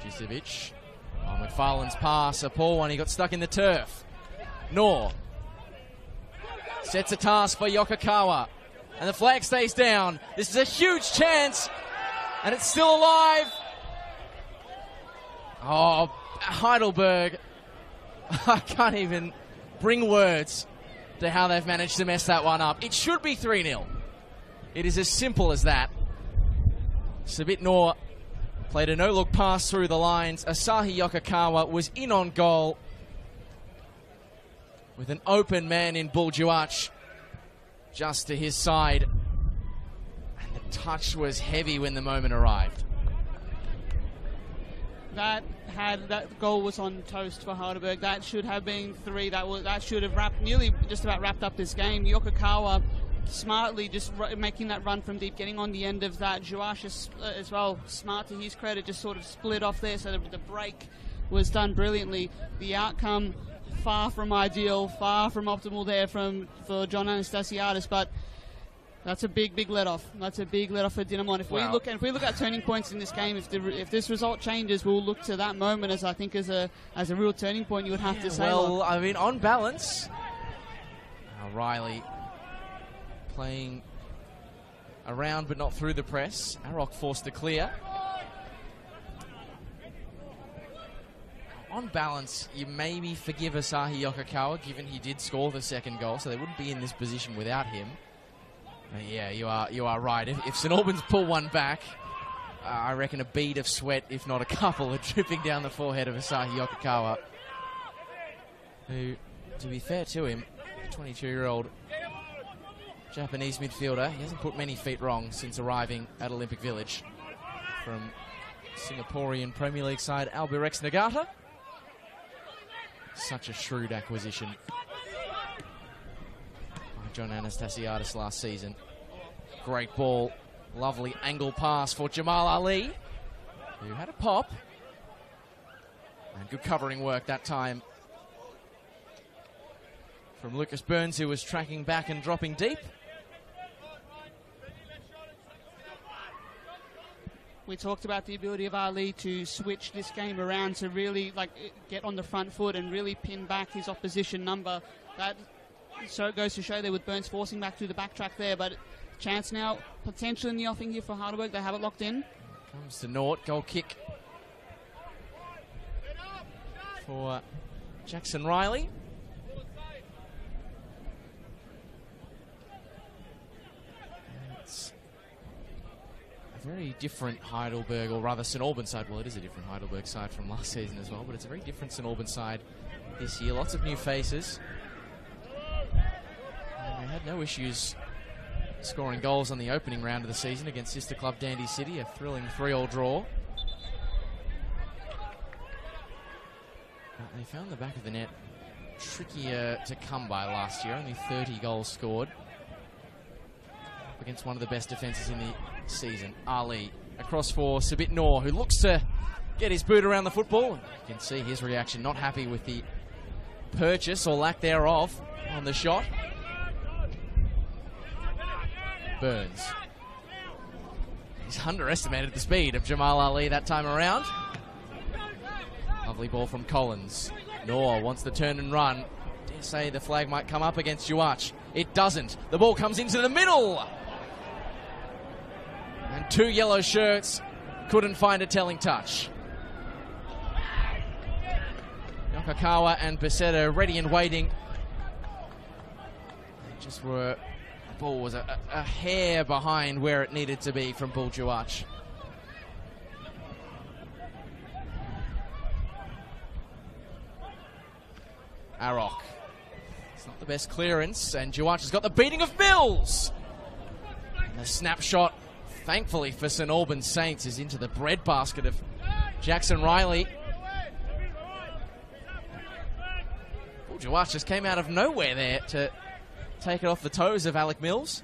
A: Vujicevic. Oh, McFarlane's pass, a poor one. He got stuck in the turf. Noor sets a task for Yokokawa. And the flag stays down. This is a huge chance. And it's still alive. Oh, Heidelberg. I can't even bring words to how they've managed to mess that one up. It should be 3-0. It is as simple as that. Sabit Noor played a no-look pass through the lines. Asahi Yokokawa was in on goal with an open man in Buljuach just to his side. And the touch was heavy when the moment arrived.
B: That goal was on toast for Heidelberg. That should have been 3. That should have nearly just about wrapped up this game. Yokokawa smartly just making that run from deep, getting on the end of that. Juash as well, smart to his credit, just sort of split off there, so the break was done brilliantly. The outcome far from ideal, far from optimal there for John Anastasiadis, but That's a big let off. That's a big let off for Dinamon. If we look at turning points in this game, if this result changes, we'll look to that moment as a real turning point. You would have to say.
A: Well, I mean, on balance, Riley playing around but not through the press. Arok forced to clear. On balance, you maybe forgive Asahi Yokokawa, given he did score the second goal, so they wouldn't be in this position without him. But yeah, you are right. If St Albans pull one back, I reckon a bead of sweat, if not a couple, are dripping down the forehead of Asahi Yokokawa, who, to be fair to him, 22-year-old Japanese midfielder, he hasn't put many feet wrong since arriving at Olympic Village from Singaporean Premier League side Albirex Nagata. Such a shrewd acquisition by John Anastasiadis last season. Great ball, lovely angle pass for Jamal Ali, who had a pop, and good covering work that time from Lucas Burns, who was tracking back and dropping deep.
B: We talked about the ability of Ali to switch this game around to really get on the front foot and really pin back his opposition number. So it goes to show there with Burns forcing back through the backtrack there, but chance now potentially in the offing here for Heidelberg. They have it locked in.
A: Comes to Nort, goal kick for Jackson Riley. It's a very different Heidelberg, or rather St Albans side. Well, it is a different Heidelberg side from last season as well, but it's a very different St Albans side this year. Lots of new faces. And they had no issues scoring goals on the opening round of the season against sister club Dandy City, a thrilling 3-3 draw. But they found the back of the net trickier to come by last year, only 30 goals scored against one of the best defences in the season. Ali across for Sabit Noor, who looks to get his boot around the football. You can see his reaction, not happy with the purchase or lack thereof on the shot. Burns. He's underestimated the speed of Jamal Ali that time around. Lovely ball from Collins. Noor wants to turn and run. Dare say the flag might come up against Juach. It doesn't. The ball comes into the middle. And two yellow shirts couldn't find a telling touch. Yokokawa and Becerra ready and waiting. They just were... The ball was a hair behind where it needed to be from Bull Juach. Arok. It's not the best clearance, and Juach has got the beating of Mills. And the snapshot, thankfully for St Albans Saints, is into the breadbasket of Jackson Riley. Juach just came out of nowhere there to take it off the toes of Alec Mills.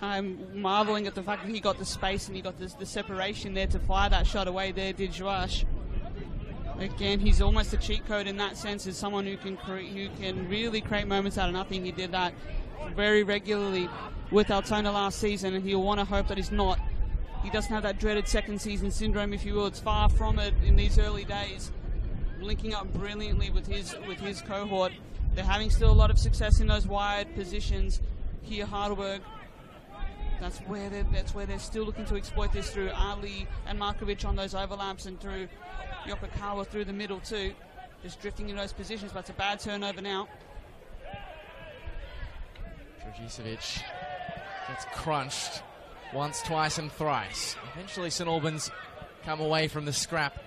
B: I'm marvelling at the fact that he got the space and he got the separation there to fire that shot away there, did Juach. Again, he's almost a cheat code in that sense, as someone who can really create moments out of nothing. He did that very regularly with Altona last season, and he'll want to hope that he's not. He doesn't have that dreaded second season syndrome, if you will. It's far from it in these early days. Linking up brilliantly with his cohort. They're having still a lot of success in those wide positions here, Heidelberg. That's where they're still looking to exploit this through Ali and Markovic on those overlaps, and through Yokokawa through the middle too. Just drifting in those positions, but it's a bad turnover now.
A: Dragicevic gets crunched once, twice and thrice. Eventually St Albans come away from the scrap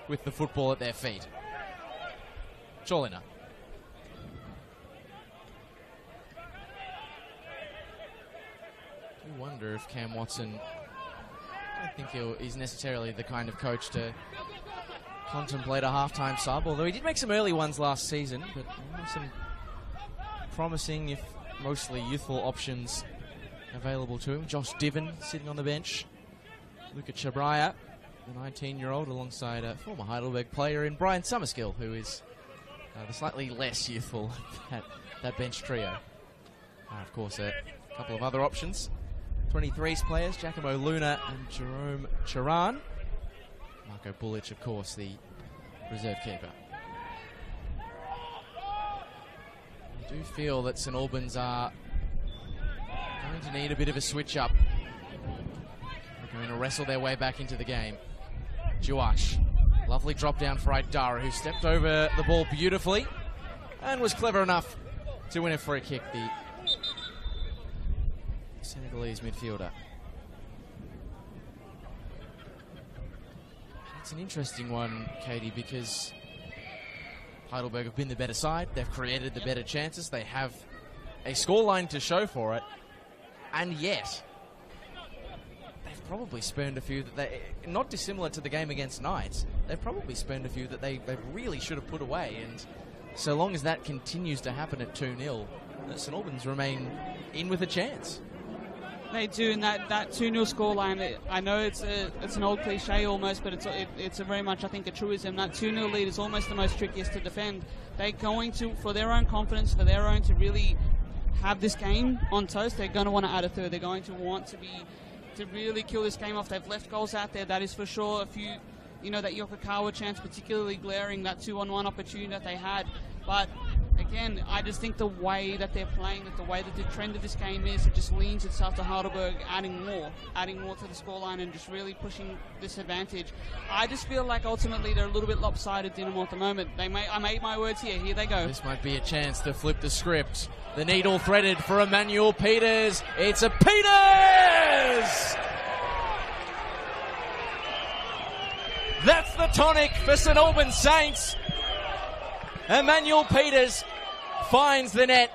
A: with the football at their feet. Cholina. I wonder if Cam Watson, I don't think he's necessarily the kind of coach to contemplate a halftime sub, although he did make some early ones last season, but some promising, if mostly youthful, options available to him. Josh Diven sitting on the bench. Luka Chabraya, the 19-year-old, alongside a former Heidelberg player in Brian Summerskill, who is The slightly less youthful that bench trio. Of course, a couple of other options. 23's players, Giacomo Luna and Jerome Charan. Marco Bulic, of course, the reserve keeper. I do feel that St Albans are going to need a bit of a switch up. They're going to wrestle their way back into the game. Juash. Lovely drop down for Aidara, who stepped over the ball beautifully and was clever enough to win a free kick, the Senegalese midfielder. It's an interesting one, Katie, because Heidelberg have been the better side. They've created the better chances. They have a scoreline to show for it. And yet, they've probably spurned a few that they, not dissimilar to the game against Knights, they've probably spurned a few that they really should have put away. And so long as that continues to happen at 2-0, St Albans remain in with a chance.
B: They do, and that 2-0 scoreline, I know it's an old cliche almost, but it's a very much, I think, a truism. That 2-0 lead is almost the most trickiest to defend. They're going to, for their own confidence, for their own to really have this game on toast, they're going to want to add a third. They're going to want to really kill this game off. They've left goals out there, that is for sure. A few, that Yokokawa chance, particularly glaring, that 2-on-1 opportunity that they had. But again, I just think the way that they're playing, the way that the trend of this game is, it just leans itself to Heidelberg adding more to the scoreline and just really pushing this advantage. I just feel like ultimately they're a little bit lopsided, Dinamo, at the moment. I made my words here. Here they go.
A: This might be a chance to flip the script. The needle threaded for Emmanuel Peters. It's a Peters! That's the tonic for St Albans Saints. Emmanuel Peters finds the net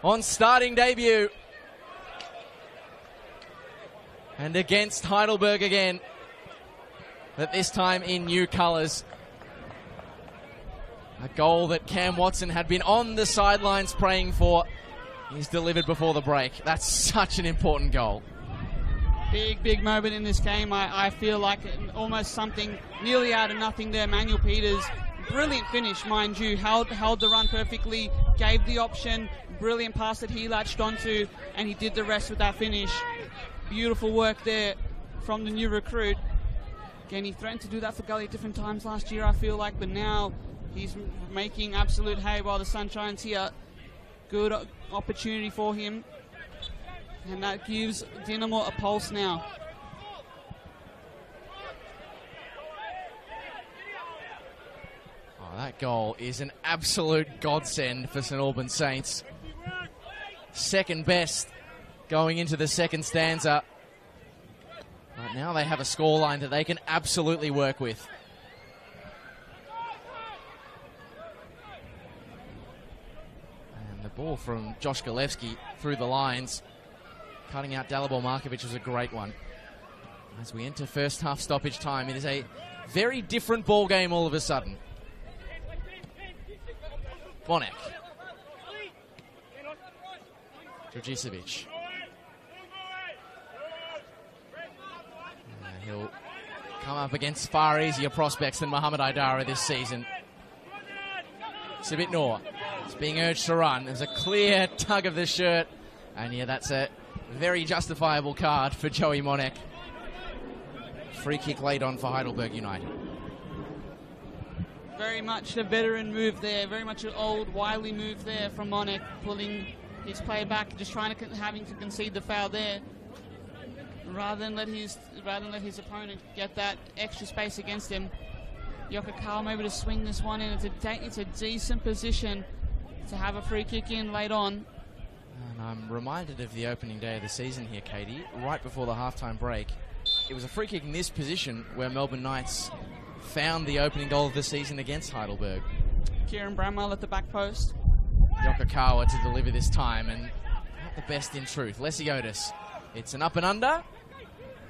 A: on starting debut. And against Heidelberg again, but this time in new colours. A goal that Cam Watson had been on the sidelines praying for. He's delivered before the break. That's such an important goal.
B: Big moment in this game. I feel like almost something nearly out of nothing there. Emmanuel Peters, brilliant finish, mind you. Held the run perfectly, gave the option, brilliant pass that he latched onto, and he did the rest with that finish. Beautiful work there from the new recruit. Again, he threatened to do that for Gully at different times last year, I feel like, but now he's making absolute hay while the sun shines here. Good opportunity for him. And that gives Dinamo a pulse now.
A: Oh, that goal is an absolute godsend for St Albans Saints. Second best going into the second stanza. But now they have a scoreline that they can absolutely work with. And the ball from Josh Galevsky through the lines. Cutting out Dalibor Markovic was a great one. As we enter first half stoppage time, it is a very different ball game all of a sudden. Bonek. Djordjevic. He'll come up against far easier prospects than Mohamed Aidara this season. Sibit Noor is being urged to run. There's a clear tug of the shirt. And yeah, that's a very justifiable card for Joey Monek. Free kick laid on for Heidelberg United.
B: Very much a veteran move there. Very much an old, wily move there from Monek, pulling his player back, just having to concede the foul there, rather than let his opponent get that extra space against him. Yokokawa maybe to swing this one in. It's a decent position to have a free kick in late on.
A: And I'm reminded of the opening day of the season here, Katie. Right before the halftime break, it was a free kick in this position where Melbourne Knights found the opening goal of the season against Heidelberg.
B: Kieran Bramwell at the back post.
A: Yokokawa to deliver this time, and not the best in truth. Lesiotis. It's an up and under.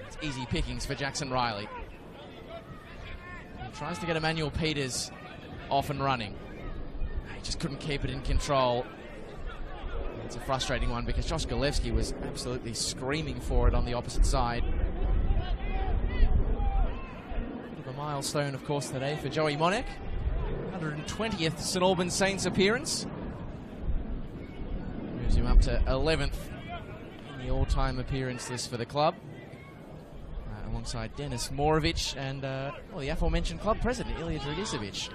A: It's easy pickings for Jackson Riley. He tries to get Emmanuel Peters off and running. He just couldn't keep it in control. It's a frustrating one because Josh Galevsky was absolutely screaming for it on the opposite side. Bit of a milestone, of course, today for Joey Monek. 120th St Albans Saints appearance. Moves him up to 11th in the all-time appearance list for the club. Alongside Denis Morovic and the aforementioned club president, Ilya Dragicevic.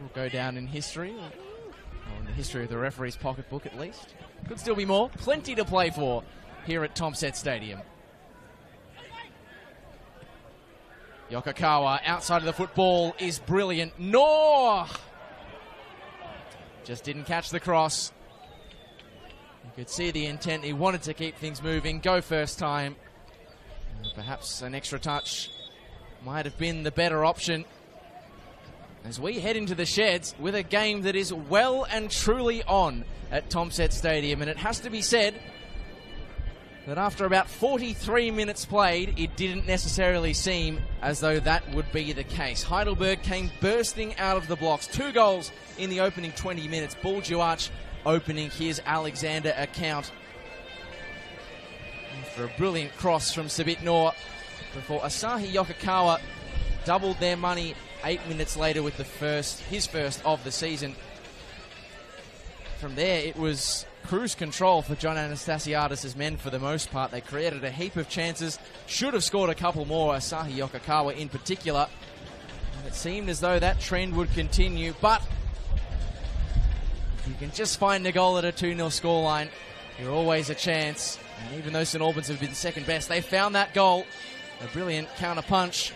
A: Will go down in history, or in the history of the referee's pocketbook at least. Could still be more. Plenty to play for here at Tomset Stadium. Yokokawa outside of the football is brilliant. Nor! Just didn't catch the cross. You could see the intent. He wanted to keep things moving. Go first time. Perhaps an extra touch might have been the better option. As we head into the sheds with a game that is well and truly on at Tomset Stadium. And it has to be said that after about 43 minutes played, it didn't necessarily seem as though that would be the case. Heidelberg came bursting out of the blocks. 2 goals in the opening 20 minutes. Buljuach opening his Alexander account for a brilliant cross from Sabit Noor before Asahi Yokokawa doubled their money 8 minutes later with his first of the season. From there, it was cruise control for John Anastasiadis' men for the most part. They created a heap of chances, should have scored a couple more, Asahi Yokokawa in particular. And it seemed as though that trend would continue, but if you can just find a goal at a 2-0 scoreline, you're always a chance. And even though St Albans have been second best, they found that goal. A brilliant counter punch.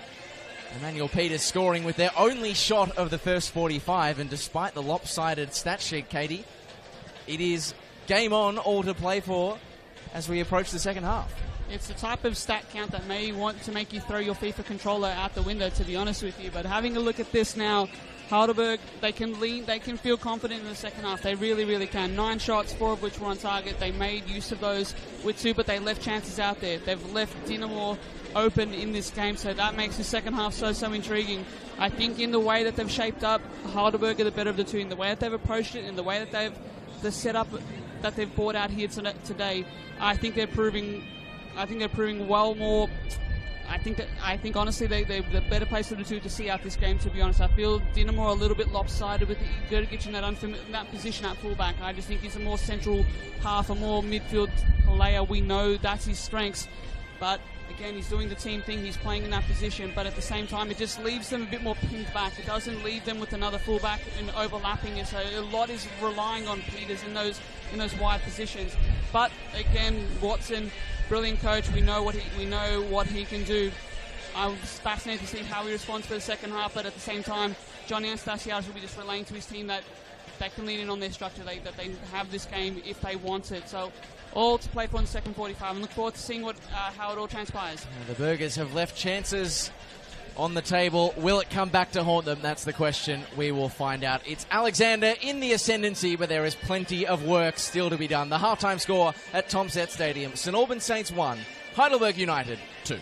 A: Emmanuel Peters scoring with their only shot of the first 45, and despite the lopsided stat sheet, Katie, it is game on, all to play for as we approach the second half.
B: It's the type of stat count that may want to make you throw your FIFA controller out the window, to be honest with you. But having a look at this now, Heidelberg, they can feel confident in the second half. They really, really can. 9 shots, 4 of which were on target. They made use of those with 2, but they left chances out there. They've left Dinamo open in this game, so that makes the second half so intriguing. I think in the way that they've shaped up, Heidelberg are the better of the two. In the way that they've approached it, in the way that the setup that they've brought out here today, I think they're proving well more. I think honestly they're the better place of the two to see out this game, to be honest. I feel Dinamo a little bit lopsided with Gergic in that position at fullback. I just think he's a more central half, a more midfield player. We know that's his strengths, but again, he's doing the team thing. He's playing in that position, but at the same time, it just leaves them a bit more pinned back. It doesn't leave them with another fullback and overlapping it. So a lot is relying on Peters in those wide positions. But again, Watson, brilliant coach. We know what he can do. I was fascinated to see how he responds for the second half, but at the same time, Johnny Anastasiadis will be just relaying to his team that they can lean in on their structure, that they have this game if they want it. So all to play for in the second 45, and look forward to seeing how it all transpires.
A: The Burgers have left chances on the table. Will it come back to haunt them? That's the question. We will find out. It's Alexander in the ascendancy, but there is plenty of work still to be done. The halftime score at Tomset Stadium: St Albans Saints 1, Heidelberg United 2.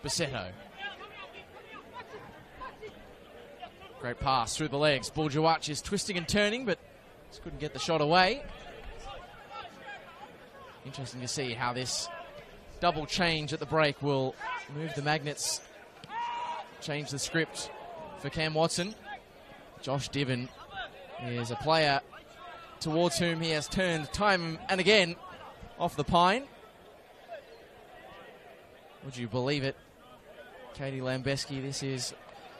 A: Bassetto. Great pass through the legs. Buljawac is twisting and turning, but just couldn't get the shot away. Interesting to see how this double change at the break will move the Magnets, change the script for Cam Watson. Josh Diven is a player towards whom he has turned time and again off the pine. Would you believe it, Katie Lambeski? This is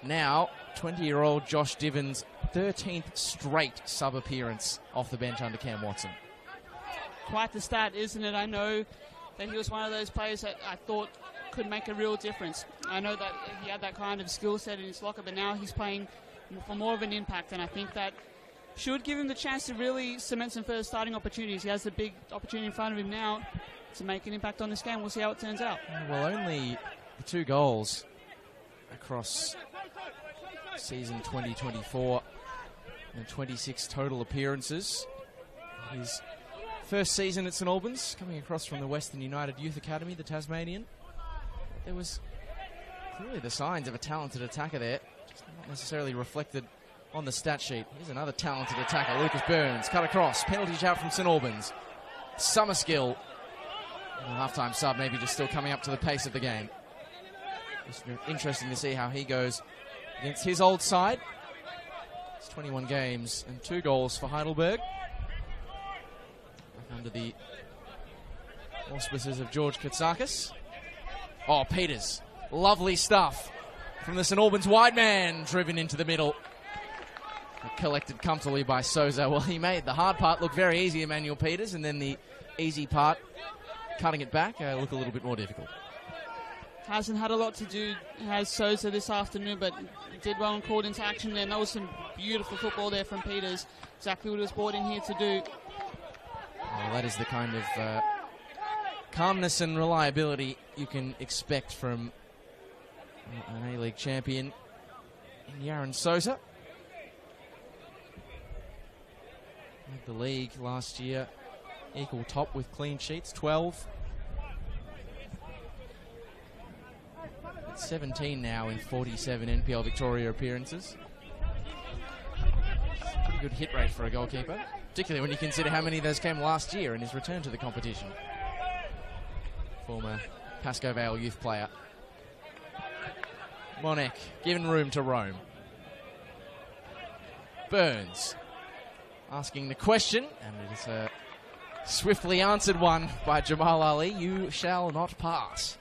A: now 20-year-old Josh Diven's 13th straight sub-appearance off the bench under Cam Watson.
B: Quite the stat, isn't it? I know that he was one of those players that I thought could make a real difference. I know that he had that kind of skill set in his locker, but now he's playing for more of an impact, and I think that should give him the chance to really cement some first starting opportunities. He has the big opportunity in front of him now to make an impact on this game. We'll see how it turns out.
A: Well, only the 2 goals across season 2024 and 26 total appearances. His first season at St Albans, coming across from the Western United Youth Academy, the Tasmanian. There was clearly the signs of a talented attacker there, just not necessarily reflected on the stat sheet. Here's another talented attacker, Lucas Burns, cut across, penalty shout from St Albans. Summerskill, a half-time sub, maybe just still coming up to the pace of the game. It's interesting to see how he goes against his old side. It's 21 games and 2 goals for Heidelberg, under the auspices of George Katsakis. Oh, Peters, lovely stuff from the St Albans wide man, driven into the middle. Collected comfortably by Souza. Well, he made the hard part look very easy, Emmanuel Peters, and then the easy part, cutting it back, look a little bit more difficult.
B: Hasn't had a lot to do, has Souza this afternoon, but did well and called into action there. And that was some beautiful football there from Peters. Exactly what he was brought in here to do.
A: Well, that is the kind of calmness and reliability you can expect from an A-League champion in Yaron Souza. Led the league last year, equal top with clean sheets, 12. At 17 now in 47 NPL Victoria appearances. Pretty good hit rate for a goalkeeper, particularly when you consider how many of those came last year in his return to the competition. Former Pascoe Vale youth player. Monek given room to roam. Burns asking the question, and it is a swiftly answered one by Jamal Ali. You shall not pass.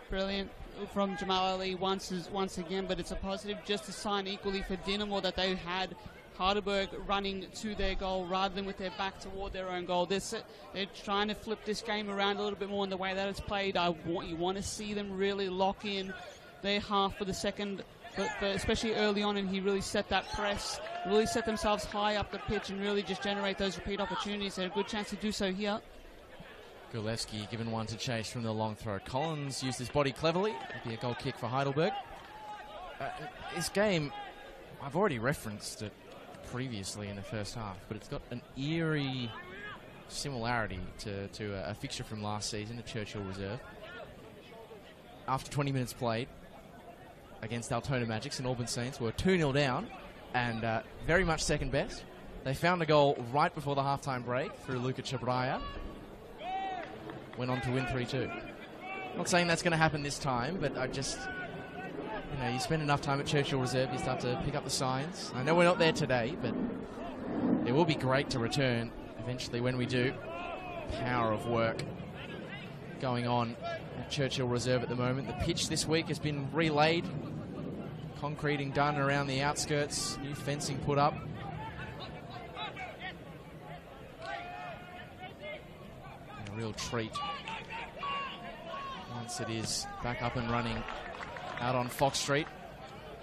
B: Brilliant from Jamal Ali once again, but it's a positive, just a sign equally for Dinamo that they had Heidelberg running to their goal rather than with their back toward their own goal. They're trying to flip this game around a little bit more in the way that it's played. You want to see them really lock in their half for the second, but especially early on, and he really set that press, really set themselves high up the pitch and really just generate those repeat opportunities. They had a good chance to do so here.
A: Gulewski given one to chase from the long throw. Collins used his body cleverly. It'll be a goal kick for Heidelberg. This game, I've already referenced it previously in the first half, but it's got an eerie similarity to a fixture from last season at Churchill Reserve. After 20 minutes played against Altona Magic, St Albans Saints were 2-0 down and very much second best. They found a goal right before the halftime break through Luka Chabraya. Went on to win 3-2. Not saying that's going to happen this time, but I just, you spend enough time at Churchill Reserve, you start to pick up the signs. I know we're not there today, but it will be great to return eventually when we do. Power of work going on at Churchill Reserve at the moment. The pitch this week has been relaid. Concreting done around the outskirts. New fencing put up. A real treat once it is back up and running out on Fox Street.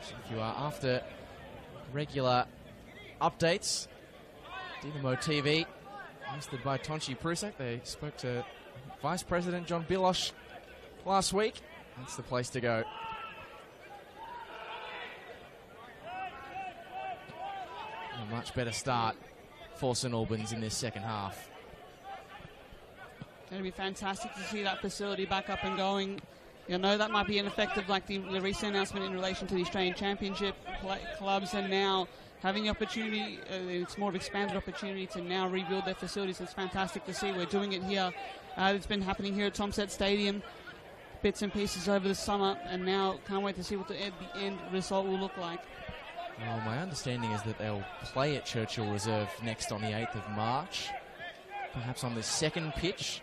A: So if you are after regular updates, Dinamo TV, hosted by Tonchi Prusak. They spoke to Vice President John Bilosh last week. That's the place to go. A much better start for St Albans in this second half.
B: going to be fantastic to see that facility back up and going. You know, that might be an effect of like the recent announcement in relation to the Australian Championship clubs, and now having the opportunity, it's more of expanded opportunity to now rebuild their facilities. It's fantastic to see. We're doing it here. It's been happening here at Tomset Stadium, bits and pieces over the summer, and now can't wait to see what the end result will look like.
A: Well, my understanding is that they'll play at Churchill Reserve next on the 8th of March, perhaps on the second pitch.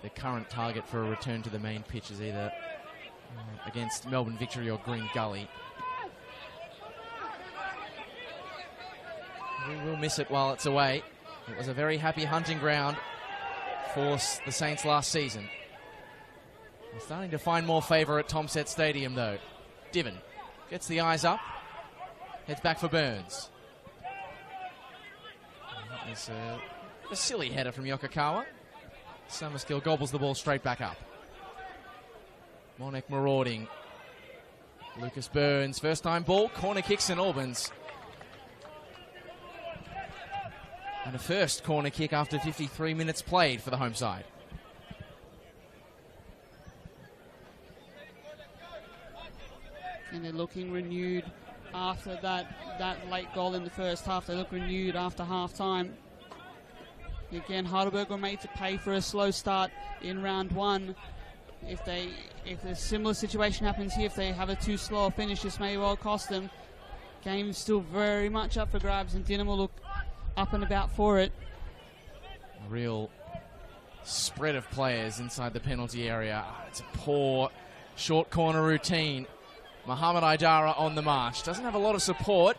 A: The current target for a return to the main pitch is either against Melbourne Victory or Green Gully. We will miss it while it's away. It was a very happy hunting ground for the Saints last season. They're starting to find more favour at Tomset Stadium, though. Diven gets the eyes up, heads back for Burns. There's a silly header from Yokokawa. Summerskill gobbles the ball straight back up. Monek marauding. Lucas Burns, first time ball, corner kicks and Albans. And a first corner kick after 53 minutes played for the home side.
B: And they're looking renewed after that late goal in the first half. They look renewed after half-time. Again, Heidelberg were made to pay for a slow start in round one. If a similar situation happens here, if they have a too slow a finish, this may well cost them. Game's still very much up for grabs, and Dinamo look up and about for it.
A: A real spread of players inside the penalty area. It's a poor short corner routine. Mohamed Aidara on the march. Doesn't have a lot of support,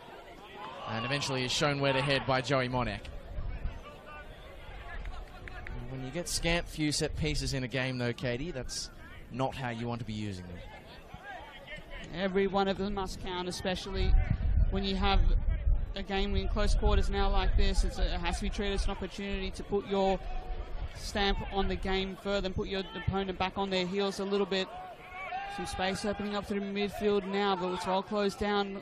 A: and eventually is shown where to head by Joey Monek. When you get scant few set pieces in a game, though, Katie, that's not how you want to be using them.
B: Every one of them must count, especially when you have a game in close quarters now like this. It has to be treated as an opportunity to put your stamp on the game further and put your opponent back on their heels a little bit. Some space opening up through midfield now, but it's all closed down.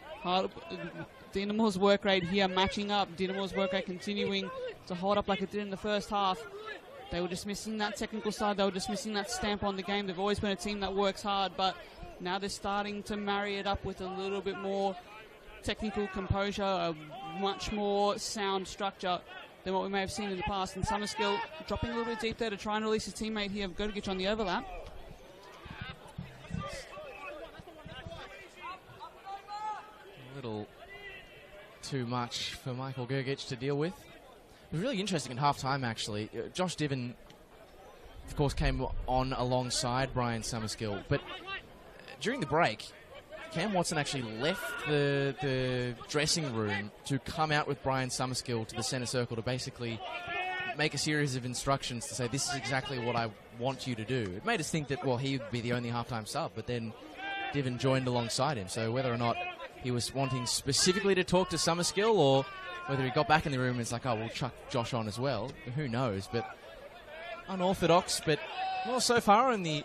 B: Dinamo's work rate here matching up. Dinamo's work rate continuing to hold up like it did in the first half. They were just missing that technical side. They were just missing that stamp on the game. They've always been a team that works hard, but now they're starting to marry it up with a little bit more technical composure, a much more sound structure than what we may have seen in the past. And Summerskill dropping a little bit deep there to try and release his teammate here, Gergic, on the overlap.
A: A little too much for Michael Gergic to deal with. It was really interesting at half-time, actually. Josh Diven, of course, came on alongside Brian Summerskill, but during the break, Cam Watson actually left the dressing room to come out with Brian Summerskill to the centre circle to basically make a series of instructions to say, this is exactly what I want you to do. It made us think that, well, he would be the only half-time sub, but then Diven joined alongside him, so whether or not he was wanting specifically to talk to Summerskill or whether he got back in the room and it's like, oh, we'll chuck Josh on as well. Who knows? But unorthodox, but well, so far in the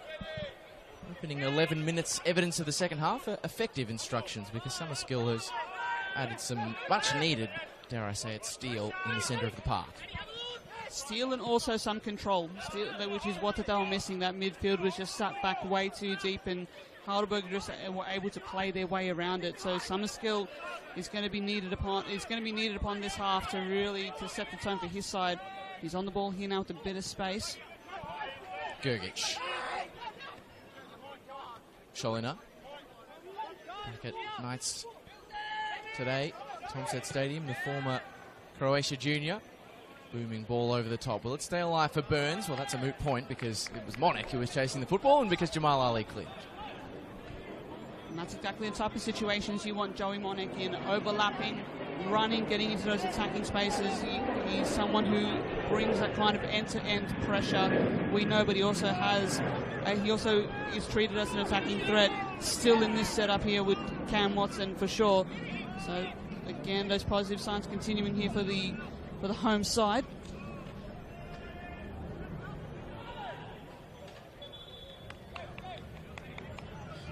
A: opening 11 minutes evidence of the second half, effective instructions, because Summerskill has added some much needed, dare I say it, steel in the centre of the park.
B: Steel and also some control, which is what they were missing. That midfield was just sat back way too deep, and Heidelberg just were able to play their way around it. So Summerskill is going to be needed upon. It's going to be needed upon this half to really set the tone for his side. He's on the ball here now with a bit of space.
A: Gergic. Cholina. Back at Knights today, Tomset Stadium, the former Croatia junior. Booming ball over the top. Will it stay alive for Burns? Well, that's a moot point because it was Monek who was chasing the football and because Jamal Ali cleared.
B: And that's exactly the type of situations you want Joey Monek in, overlapping, running, getting into those attacking spaces. He's someone who brings that kind of end-to-end pressure. We know, but he also is treated as an attacking threat still in this setup here with Cam Watson for sure. So again, those positive signs continuing here for the home side.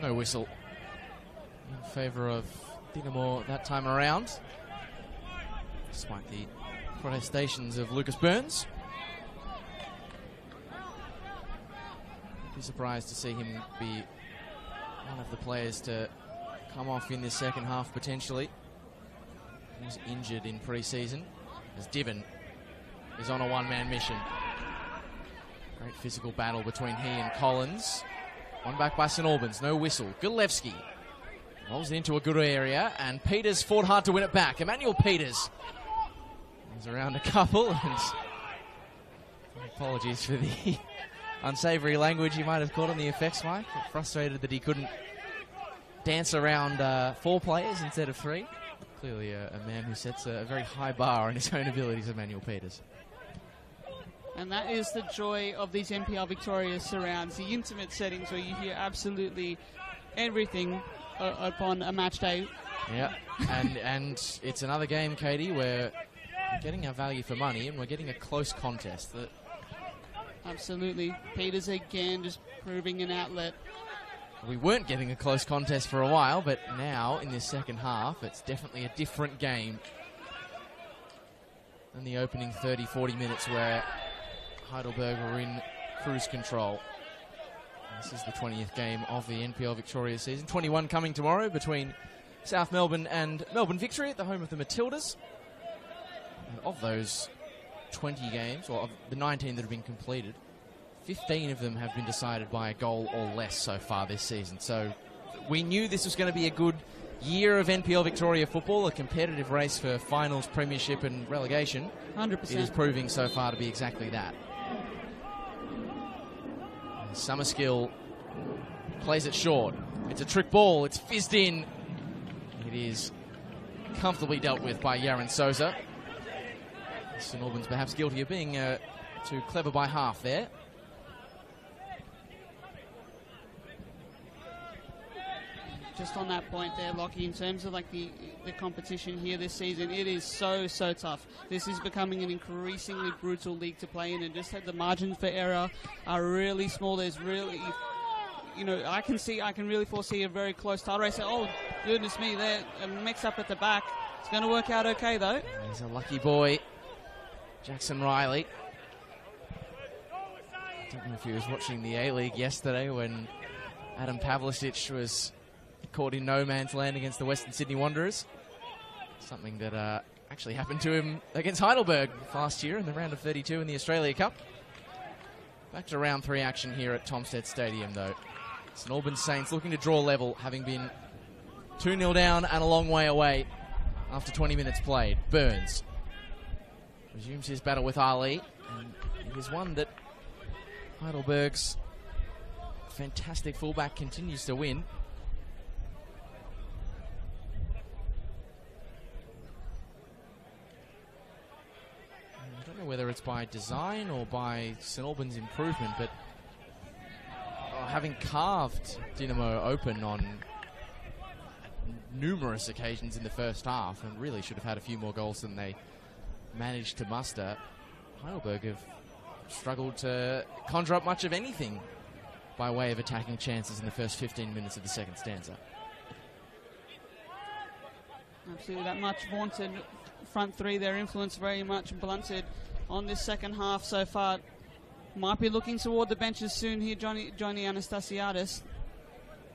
A: No whistle in favour of Dinamo that time around, despite the protestations of Lucas Burns. be surprised to see him be one of the players to come off in this second half potentially. He was injured in pre-season as Diven is on a one-man mission. Great physical battle between he and Collins. One back by St Albans, no whistle. Gulewski rolls it into a good area, and Peters fought hard to win it back. Emmanuel Peters is around a couple, and apologies for the unsavoury language he might have caught on the effects mic. Frustrated that he couldn't dance around 4 players instead of 3. Clearly a man who sets a very high bar on his own abilities, Emmanuel Peters.
B: And that is the joy of these NPL Victoria surrounds, the intimate settings where you hear absolutely everything upon a match day.
A: Yeah, and it's another game, Katie, where we're getting our value for money and we're getting a close contest.
B: Absolutely. Peters again just proving an outlet.
A: We weren't getting a close contest for a while, but now in this second half, it's definitely a different game than the opening 30, 40 minutes where Heidelberg were in cruise control. This is the 20th game of the NPL Victoria season. 21 coming tomorrow between South Melbourne and Melbourne Victory at the home of the Matildas. And of those 20 games, or of the 19 that have been completed, 15 of them have been decided by a goal or less so far this season. So we knew this was going to be a good year of NPL Victoria football, a competitive race for finals, premiership and relegation.
B: 100%.
A: It is proving so far to be exactly that. Summerskill plays it short. It's a trick ball. It's fizzed in. It is comfortably dealt with by Yaron Souza. St Albans perhaps guilty of being too clever by half there.
B: Just on that point there, Lockie, in terms of like the competition here this season, it is so tough. This is becoming an increasingly brutal league to play in, and just that the margins for error are really small. There's really, I can really foresee a very close title race. Oh, goodness me, they're a mix up at the back. It's going to work out okay, though.
A: He's a lucky boy, Jackson Riley. I don't know if he was watching the A-League yesterday when Adam Pavlicic was caught in no man's land against the Western Sydney Wanderers. Something that actually happened to him against Heidelberg last year in the round of 32 in the Australia Cup. Back to round 3 action here at Tomstead Stadium, though. St Albans Saints looking to draw level, having been 2-0 down and a long way away after 20 minutes played. Burns resumes his battle with Ali, and it is one that Heidelberg's fantastic fullback continues to win. I don't know whether it's by design or by St Albans' improvement, but having carved Dynamo open on numerous occasions in the first half and really should have had a few more goals than they managed to muster, Heidelberg have struggled to conjure up much of anything by way of attacking chances in the first 15 minutes of the second stanza.
B: Absolutely, that much vaunted front three, their influence very much blunted on this second half so far. Might be looking toward the benches soon here, Johnny Anastasiadis.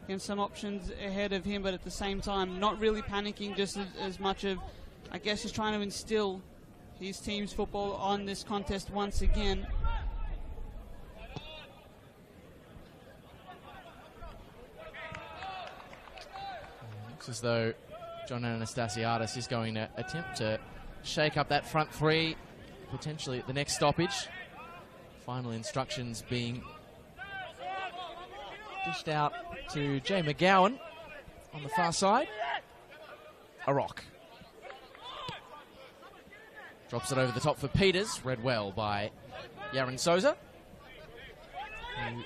B: Again, some options ahead of him, but at the same time, not really panicking, just as much of, I guess, he's trying to instill his team's football on this contest once again.
A: Looks as though John Anastasiadis is going to attempt to shake up that front three, potentially at the next stoppage. Final instructions being dished out to Jay McGowan on the far side. A rock. Drops it over the top for Peters. Read well by Yaron Souza. Who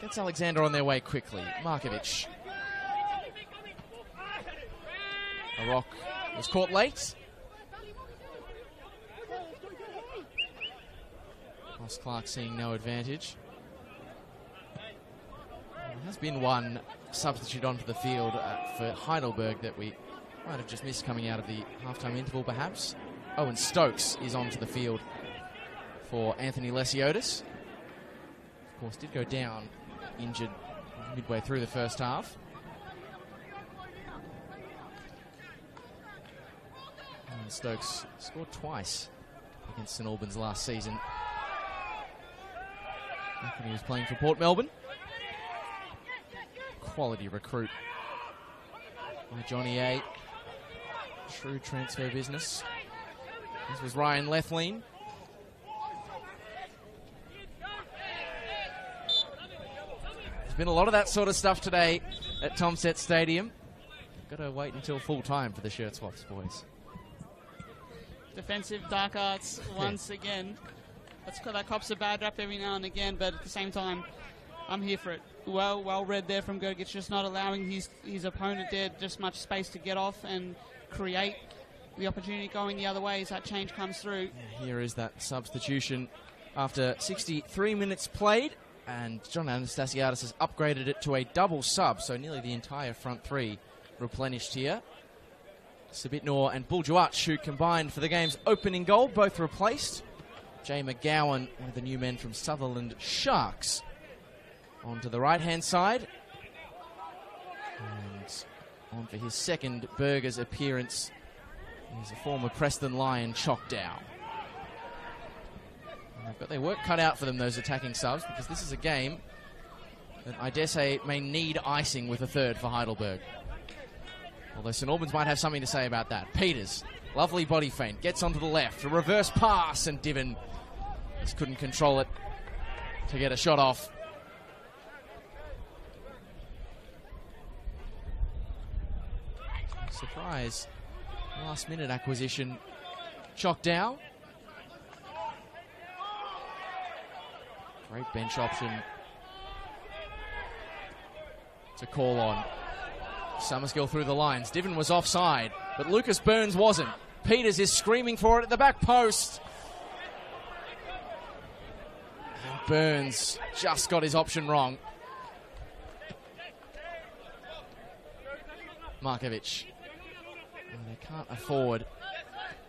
A: gets Alexander on their way quickly. Markovic. A rock was caught late. Ross Clark seeing no advantage. There has been one substitute onto the field for Heidelberg that we might have just missed coming out of the halftime interval, perhaps. Owen Stokes is onto the field for Anthony Lesiotis. Of course, did go down injured midway through the first half. And Stokes scored twice against St Albans last season, back when he was playing for Port Melbourne. Quality recruit by Johnny A. True transfer business. This was Ryan Lethlean. There's been a lot of that sort of stuff today at Tom Set Stadium. Got to wait until full time for the shirt swaps, boys.
B: Defensive dark arts once again. That cops a bad rap every now and again, but at the same time, I'm here for it. Well read there from Gergich, just not allowing his opponent there just much space to get off and create the opportunity going the other way as that change comes through.
A: Here is that substitution after 63 minutes played, and John Anastasiadis has upgraded it to a double sub, so nearly the entire front three replenished here. Sabitnor and Buljuach, who combined for the game's opening goal, both replaced. Jay McGowan, one of the new men from Sutherland Sharks, onto the right-hand side. And on for his second Burgers appearance is a former Preston Lion, Choctaw. And they've got their work cut out for them, those attacking subs, because this is a game that I dare say may need icing with a third for Heidelberg. Although St Albans might have something to say about that. Peters, lovely body feint, gets onto the left, a reverse pass, and Diven just couldn't control it to get a shot off. Surprise, last minute acquisition, Choctaw. Great bench option to call on. Summerskill through the lines. Diven was offside, but Lucas Burns wasn't. Peters is screaming for it at the back post. And Burns just got his option wrong. Markovic. And they can't afford.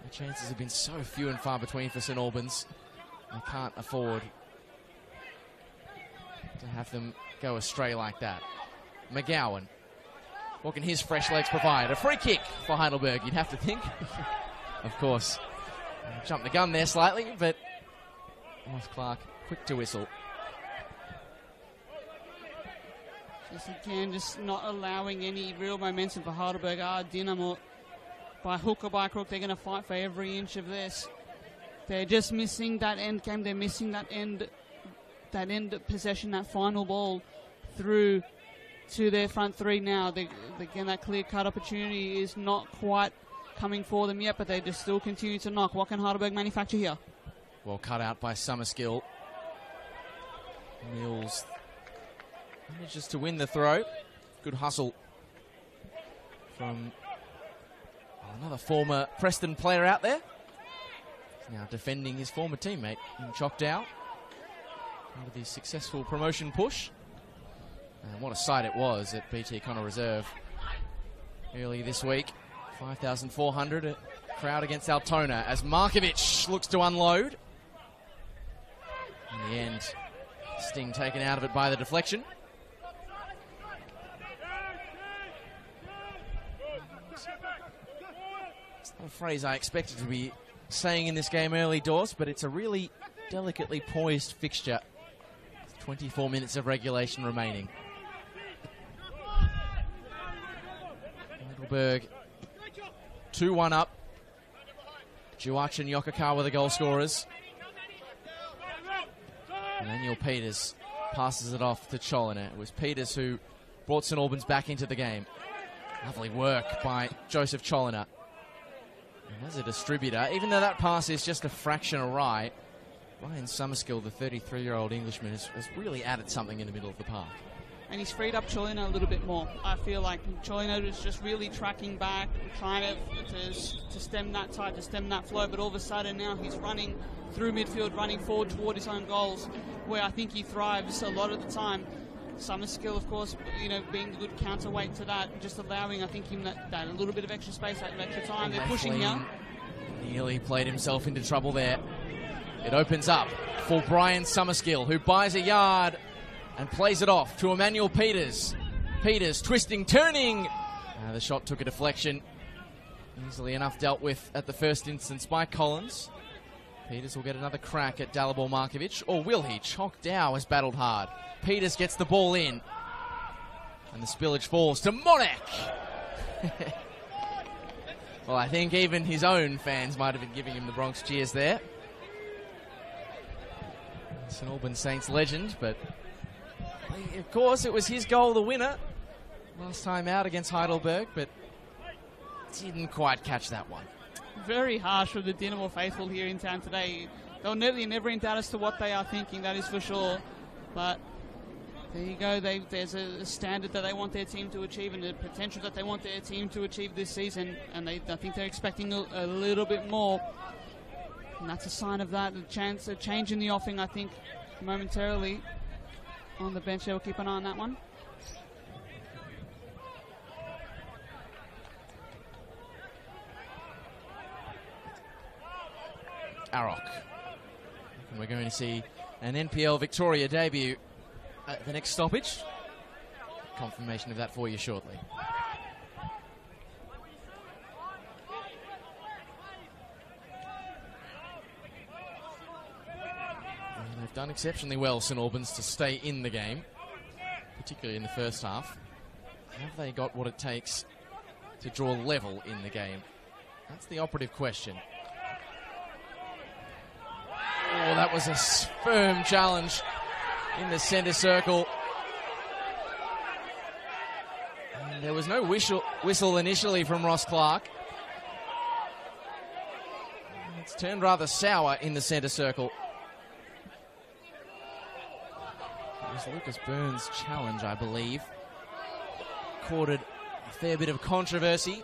A: The chances have been so few and far between for St Albans. They can't afford to have them go astray like that. McGowan. What can his fresh legs provide? A free kick for Heidelberg, you'd have to think. Of course. Jumped the gun there slightly, but Ross Clark quick to whistle.
B: Just again, just not allowing any real momentum for Heidelberg. Dynamo, by hook or by crook, they're going to fight for every inch of this. They're just missing that end game. They're missing that end possession, that final ball through to their front three now. Again, that clear-cut opportunity is not quite coming for them yet, but they just still continue to knock. What can Heidelberg manufacture here?
A: Well cut out by Summerskill. Mills manages to win the throw. Good hustle from another former Preston player out there. He's now defending his former teammate in Choctaw. Part of the successful promotion push. And what a sight it was at BT Connor Reserve early this week. 5,400 crowd against Altona as Markovic looks to unload. In the end, Sting taken out of it by the deflection. It's not a phrase I expected to be saying in this game early doors, but it's a really delicately poised fixture. 24 minutes of regulation remaining. Heidelberg 2-1 up. Juach and Yokakawa the goal scorers. Emmanuel Peters passes it off to Cholina. It was Peters who brought St Albans back into the game. Lovely work by Joseph Cholina. And as a distributor, even though that pass is just a fraction awry, Ryan Summerskill, the 33-year-old Englishman, has really added something in the middle of the park.
B: And he's freed up Cholina a little bit more. I feel like Cholina is just really tracking back, trying to stem that tide, to stem that flow, but all of a sudden now he's running through midfield, running forward toward his own goals, where I think he thrives a lot of the time. Summerskill, of course, being a good counterweight to that, just allowing, I think, him that a little bit of extra space, that extra time. They're pushing now.
A: Nearly played himself into trouble there. It opens up for Brian Summerskill, who buys a yard and plays it off to Emmanuel Peters. Peters twisting, turning. The shot took a deflection. Easily enough dealt with at the first instance by Collins. Peters will get another crack at Dalibor Markovic, or will he? Chock Dow has battled hard. Peters gets the ball in. And the spillage falls to Monek. Well, I think even his own fans might have been giving him the Bronx cheers there. St Albans Saints legend, but of course it was his goal, the winner, last time out against Heidelberg, but didn't quite catch that one. Very
B: harsh for the Dinamo faithful here in town today. They'll nearly never in doubt as to what they are thinking, that is for sure. But there you go, there's a standard that they want their team to achieve and the potential that they want their team to achieve this season, and I think they're expecting a little bit more. And that's a sign of that, a change in the offing, I think, momentarily on the bench. They'll keep an eye on that one.
A: Arok. And we're going to see an NPL Victoria debut at the next stoppage. Confirmation of that for you shortly. And they've done exceptionally well, St Albans, to stay in the game, particularly in the first half. Have they got what it takes to draw level in the game? That's the operative question. Oh, that was a firm challenge in the centre circle. And there was no whistle initially from Ross Clark. It's turned rather sour in the centre circle. It was Lucas Burns' challenge, I believe. Courted a fair bit of controversy.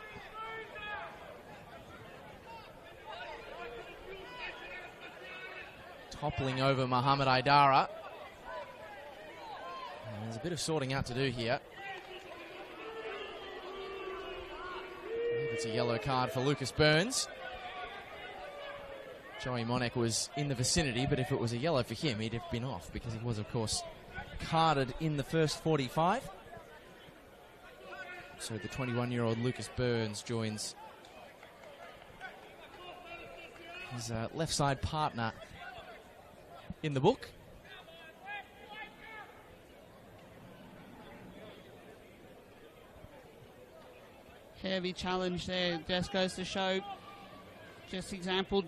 A: Toppling over Mohamed Aidara. And there's a bit of sorting out to do here. I believe it's a yellow card for Lucas Burns. Joey Monek was in the vicinity, but if it was a yellow for him, he'd have been off because he was, of course, carded in the first 45. So the 21-year-old Lucas Burns joins his left side partner in the book.
B: Heavy challenge there, just goes to show. Just an example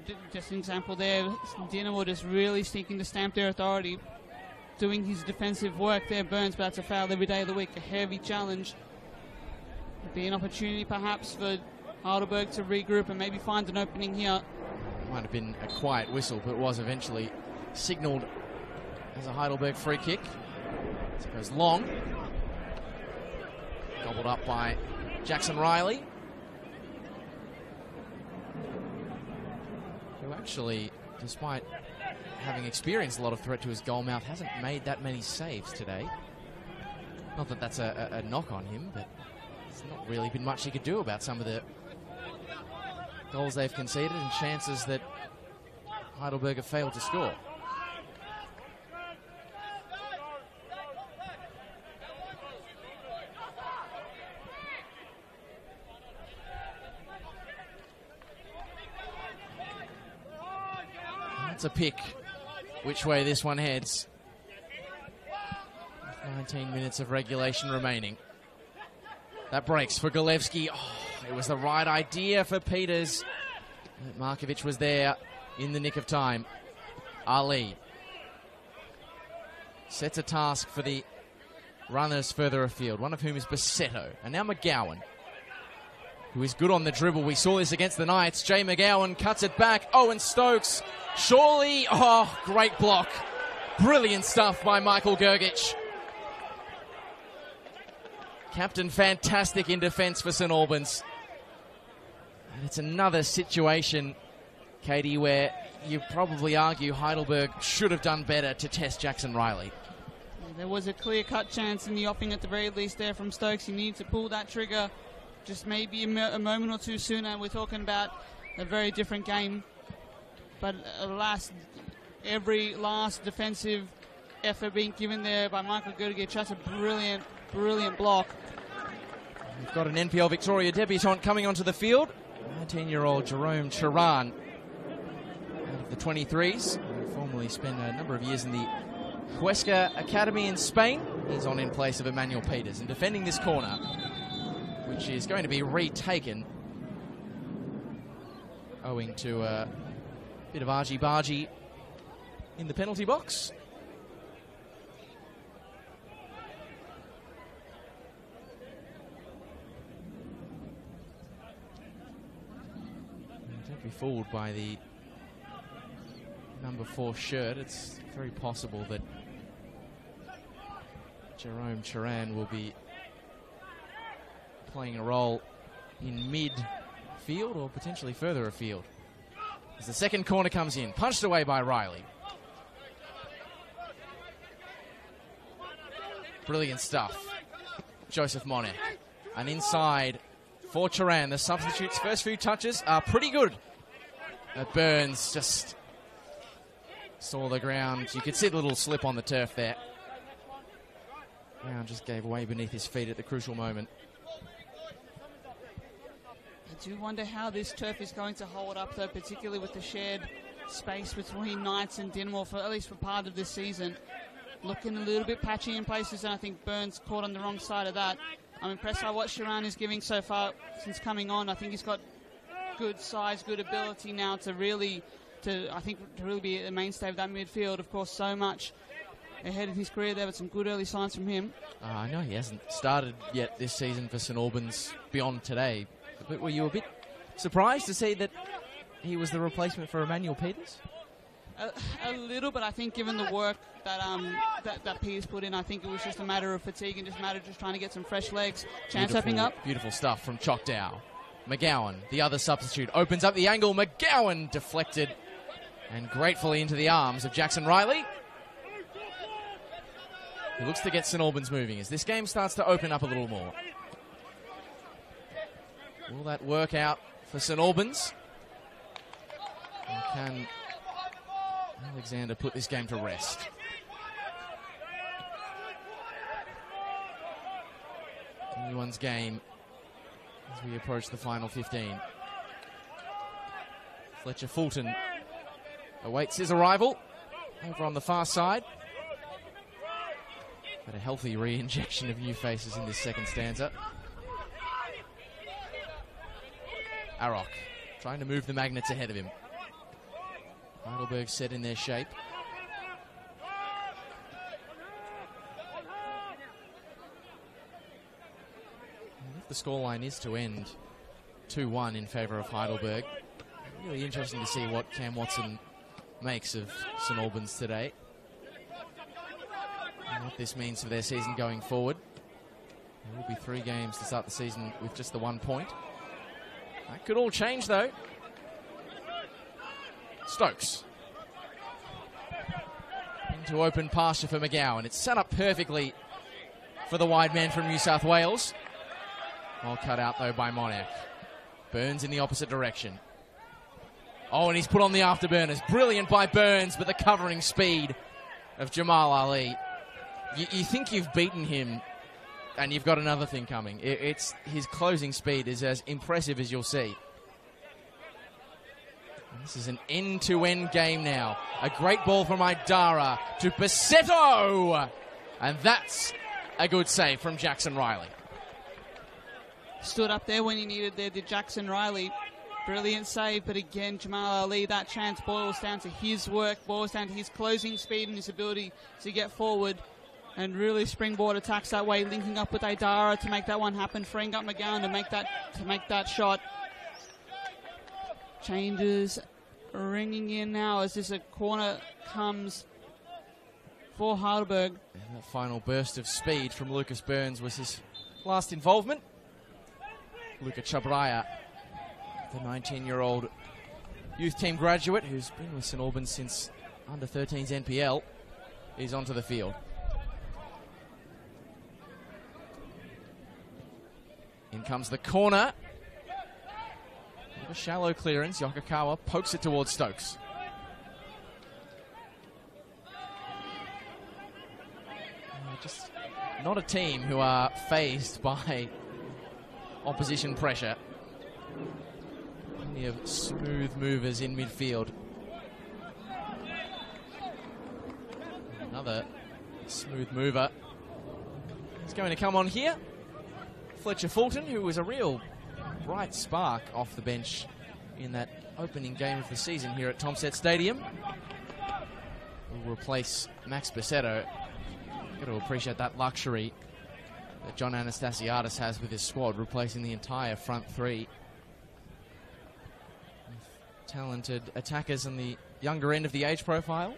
B: there. Dinamo just really seeking to stamp their authority, doing his defensive work there. Burns, but that's a foul every day of the week. A heavy challenge. It'd be an opportunity perhaps for Heidelberg to regroup and maybe find an opening here.
A: Might have been a quiet whistle, but was eventually signalled as a Heidelberg free kick. It goes long. Gobbled up by Jackson Riley, who actually, despite having experienced a lot of threat to his goal mouth, hasn't made that many saves today. Not that that's a knock on him, but there's not really been much he could do about some of the goals they've conceded and chances that Heidelberg have failed to score. It's a pick which way this one heads. 19 minutes of regulation remaining. That breaks for Golevsky. Oh, it was the right idea for Peters. Markovic was there in the nick of time. Ali sets a task for the runners further afield, one of whom is Bassetto. And now McGowan, who is good on the dribble. We saw this against the Knights. Jay McGowan cuts it back. Owen Stokes, surely. Oh, great block. Brilliant stuff by Michael Gergic. Captain fantastic in defence for St Albans. And it's another situation, Katie, where you probably argue Heidelberg should have done better to test Jackson Riley.
B: There was a clear-cut chance in the offing at the very least there from Stokes. He needed to pull that trigger just maybe a moment or two sooner. We're talking about a very different game. But alas, every last defensive effort being given there by Michael Gurgic. That's a brilliant, brilliant block.
A: We've got an NPL Victoria debutant coming onto the field. 19-year-old Jerome Charan, out of the 23s, who formerly spent a number of years in the Huesca Academy in Spain. He's on in place of Emmanuel Peters and defending this corner, which is going to be retaken owing to a bit of argy-bargy in the penalty box. Don't be fooled by the number 4 shirt. It's very possible that Jerome Charan will be playing a role in mid-field or potentially further afield. As the second corner comes in, punched away by Riley. Brilliant stuff. Joseph Monek. And inside for Charan. The substitutes' first few touches are pretty good. Burns just saw the ground. You could see the little slip on the turf there. Ground just gave way beneath his feet at the crucial moment.
B: I do wonder how this turf is going to hold up, though, particularly with the shared space between Knights and Dinmore, for at least for part of this season. Looking a little bit patchy in places, and I think Burns caught on the wrong side of that. I'm impressed by what Charan is giving so far since coming on. I think he's got good size, good ability now to really be a mainstay of that midfield. Of course, so much ahead of his career there, but some good early signs from him.
A: I know he hasn't started yet this season for St Albans beyond today. But were you a bit surprised to see that he was the replacement for Emmanuel Peters?
B: A little, but I think given the work that Peters put in, I think it was just a matter of fatigue and just trying to get some fresh legs. Chance opening up.
A: Beautiful stuff from Choctaw. McGowan, the other substitute, opens up the angle. McGowan deflected and gratefully into the arms of Jackson Riley, who looks to get St Albans moving as this game starts to open up a little more. Will that work out for St Albans? And can Alexander put this game to rest? Anyone's game as we approach the final 15. Fletcher Fulton awaits his arrival over on the far side. But a healthy re-injection of new faces in this second stanza. Arok trying to move the Magnets ahead of him. Heidelberg set in their shape. And if the scoreline is to end 2-1 in favour of Heidelberg, really interesting to see what Cam Watson makes of St Albans today. And what this means for their season going forward. There will be 3 games to start the season with just the 1 point. That could all change, though. Stokes. Into open pasture for McGowan. It's set up perfectly for the wide man from New South Wales. Well cut out, though, by Monek. Burns in the opposite direction. Oh, and he's put on the afterburners. Brilliant by Burns, but the covering speed of Jamal Ali. You think you've beaten him, and you've got another thing coming. It's his closing speed is as impressive as you'll see. And this is an end-to-end game now. A great ball from Idara to Bassetto. And that's a good save from Jackson Riley.
B: Stood up there when he needed there, did Jackson Riley. Brilliant save, but again, Jamal Ali, that chance boils down to his work, boils down to his closing speed and his ability to get forward and really springboard attacks that way, linking up with Idara to make that one happen, freeing up McGowan to make that shot. Changes ringing in now as this corner comes for Heidelberg.
A: And that final burst of speed from Lucas Burns was his last involvement. Luca Chabraya, the 19-year-old youth team graduate who's been with St Albans since under 13's NPL, is onto the field. In comes the corner. With a shallow clearance, Yokokawa pokes it towards Stokes. just not a team who are fazed by opposition pressure. Plenty of smooth movers in midfield. Another smooth mover is going to come on here. Fletcher Fulton, who was a real bright spark off the bench in that opening game of the season here at Tomset Stadium, will replace Max Basetto. Got to appreciate that luxury that John Anastasiadis has with his squad, replacing the entire front three. Talented attackers on the younger end of the age profile.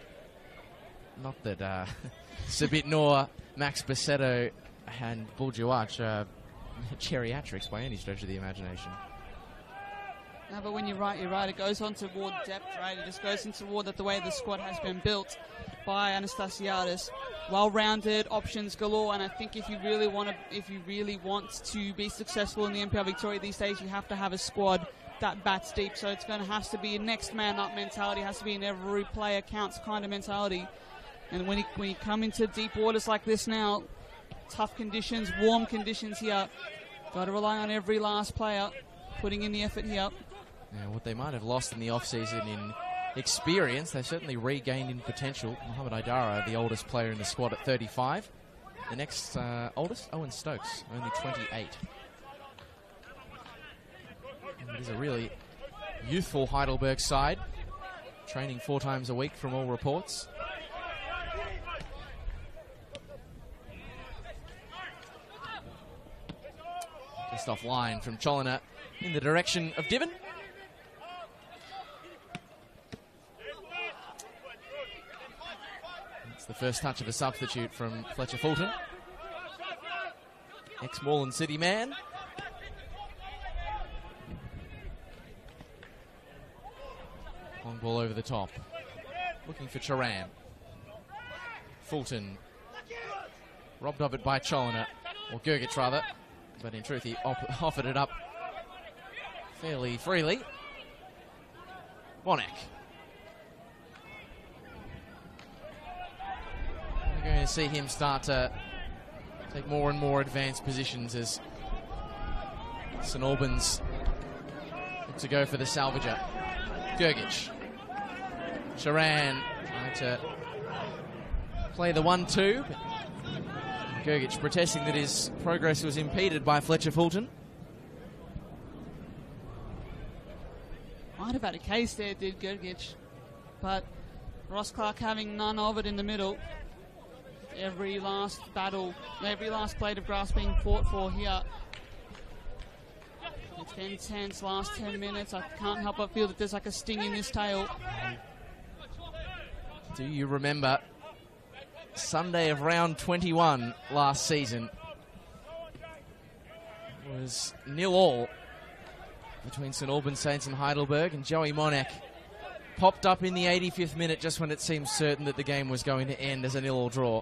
A: Not that Sabit Noor, Max Basetto and Buljuach are geriatrics by any stretch of the imagination.
B: No, but when you're right, you're right. It goes on toward depth, right? It just goes into toward that the way the squad has been built by Anastasiadis. Well-rounded, options galore, and I think if you really want to be successful in the NPL Victoria these days, you have to have a squad that bats deep. So it's going to have to be a next man up mentality. It has to be an every player counts kind of mentality. And when you come into deep waters like this now, tough conditions, warm conditions here, got to rely on every last player putting in the effort here.
A: Yeah, what they might have lost in the off-season in experience, they certainly regained in potential. Mohamed Aidara, the oldest player in the squad at 35. The next oldest, Owen Stokes, only 28. And it is a really youthful Heidelberg side, training 4 times a week from all reports. Just off line from Cholina in the direction of Dibbon. It's the first touch of a substitute from Fletcher Fulton, ex-Moreland City man. Long ball over the top, looking for Charan. Fulton robbed of it by Cholina, or Gergich rather, but in truth he offered it up fairly freely. Monek. We're going to see him start to take more and more advanced positions as St Albans look to go for the salvager. Gergich. Charan trying to play the 1-2, but Gergich protesting that his progress was impeded by Fletcher Fulton.
B: Might have had a case there, did Gergich, but Ross Clark having none of it in the middle. Every last battle, every last blade of grass being fought for here. It's been tense last 10 minutes. I can't help but feel that there's like a sting in this tail.
A: Do you remember Sunday of round 21 last season? It was 0-0 between St Albans Saints and Heidelberg, and Joey Monek popped up in the 85th minute just when it seemed certain that the game was going to end as a 0-0 draw.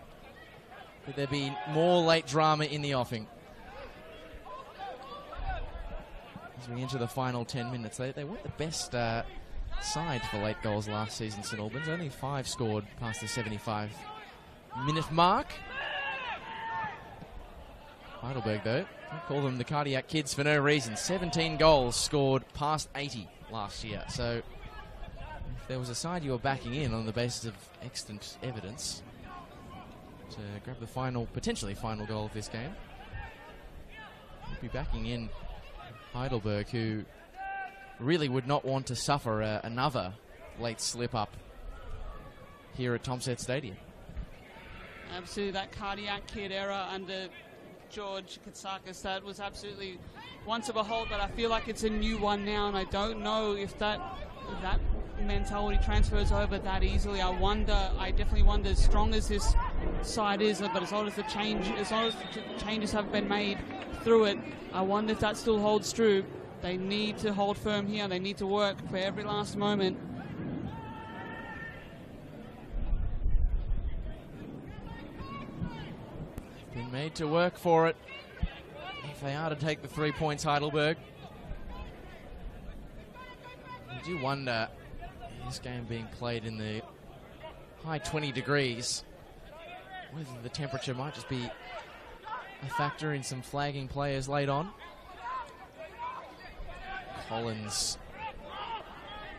A: Could there be more late drama in the offing? As we enter the final 10 minutes, they weren't the best side for late goals last season, St Albans. Only 5 scored past the 75-minute mark. Heidelberg, though, I call them the cardiac kids for no reason. 17 goals scored past 80 last year. So if there was a side you were backing in on the basis of extant evidence to grab the final, potentially final goal of this game, you'd be backing in Heidelberg, who really would not want to suffer another late slip-up here at Tomset Stadium.
B: Absolutely, that cardiac kid era under George Katsakis, that was absolutely one to behold, but I feel like it's a new one now, and I don't know if that mentality transfers over that easily. I definitely wonder, as strong as this side is, but as long as the changes have been made through it, I wonder if that still holds true. They need to hold firm here. They need to work for every last moment.
A: Been made to work for it if they are to take the 3 points, Heidelberg. I do wonder, this game being played in the high 20 degrees, whether the temperature might just be a factor in some flagging players late on. Collins.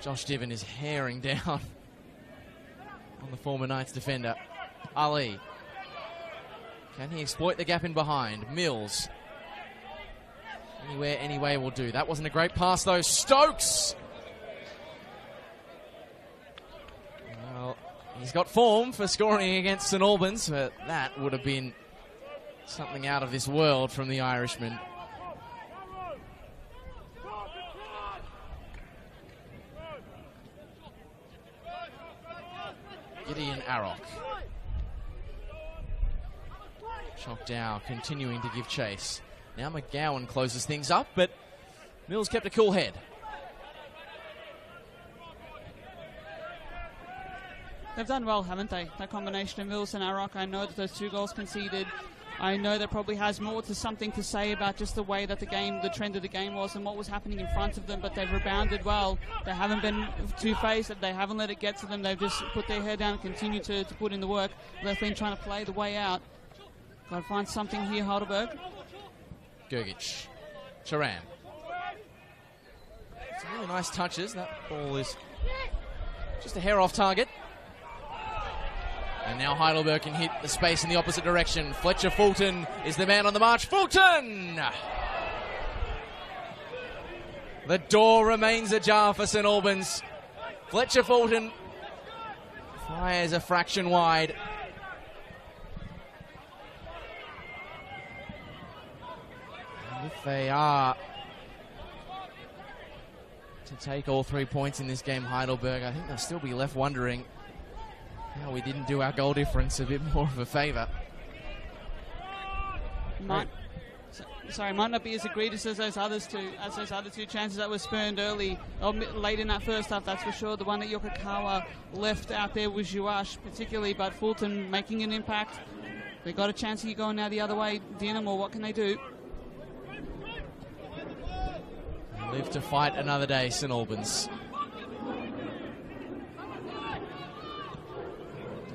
A: Josh Diven is herring down on the former Knights defender. Ali. Can he exploit the gap in behind? Mills. Anywhere, anyway will do. That wasn't a great pass though. Stokes! Well, he's got form for scoring against St Albans, but that would have been something out of this world from the Irishman. Gideon Arrock. Choctaw continuing to give chase. Now McGowan closes things up, but Mills kept a cool head.
B: They've done well, haven't they? That combination of Mills and Arrock. I know that those 2 goals conceded. I know that probably has more to something to say about just the way that the trend of the game was and what was happening in front of them, but they've rebounded well. They haven't been two-faced, they haven't let it get to them. They've just put their head down and continued to put in the work. They've been trying to play the way out. Got to find something here, Heidelberg.
A: Gergic. Charan. Some really nice touches. That ball is just a hair off target. And now Heidelberg can hit the space in the opposite direction. Fletcher Fulton is the man on the march. Fulton! The door remains ajar for St Albans. Fletcher Fulton fires a fraction wide. And if they are to take all 3 points in this game, Heidelberg, I think they'll still be left wondering how we didn't do our goal difference a bit more of a favour.
B: Might not be as egregious as those other two chances that were spurned early or late in that first half, that's for sure. The one that Yokokawa left out there was Juash particularly, but Fulton making an impact. They got a chance here going now the other way. Dynamo, what can they do?
A: Live to fight another day, St Albans.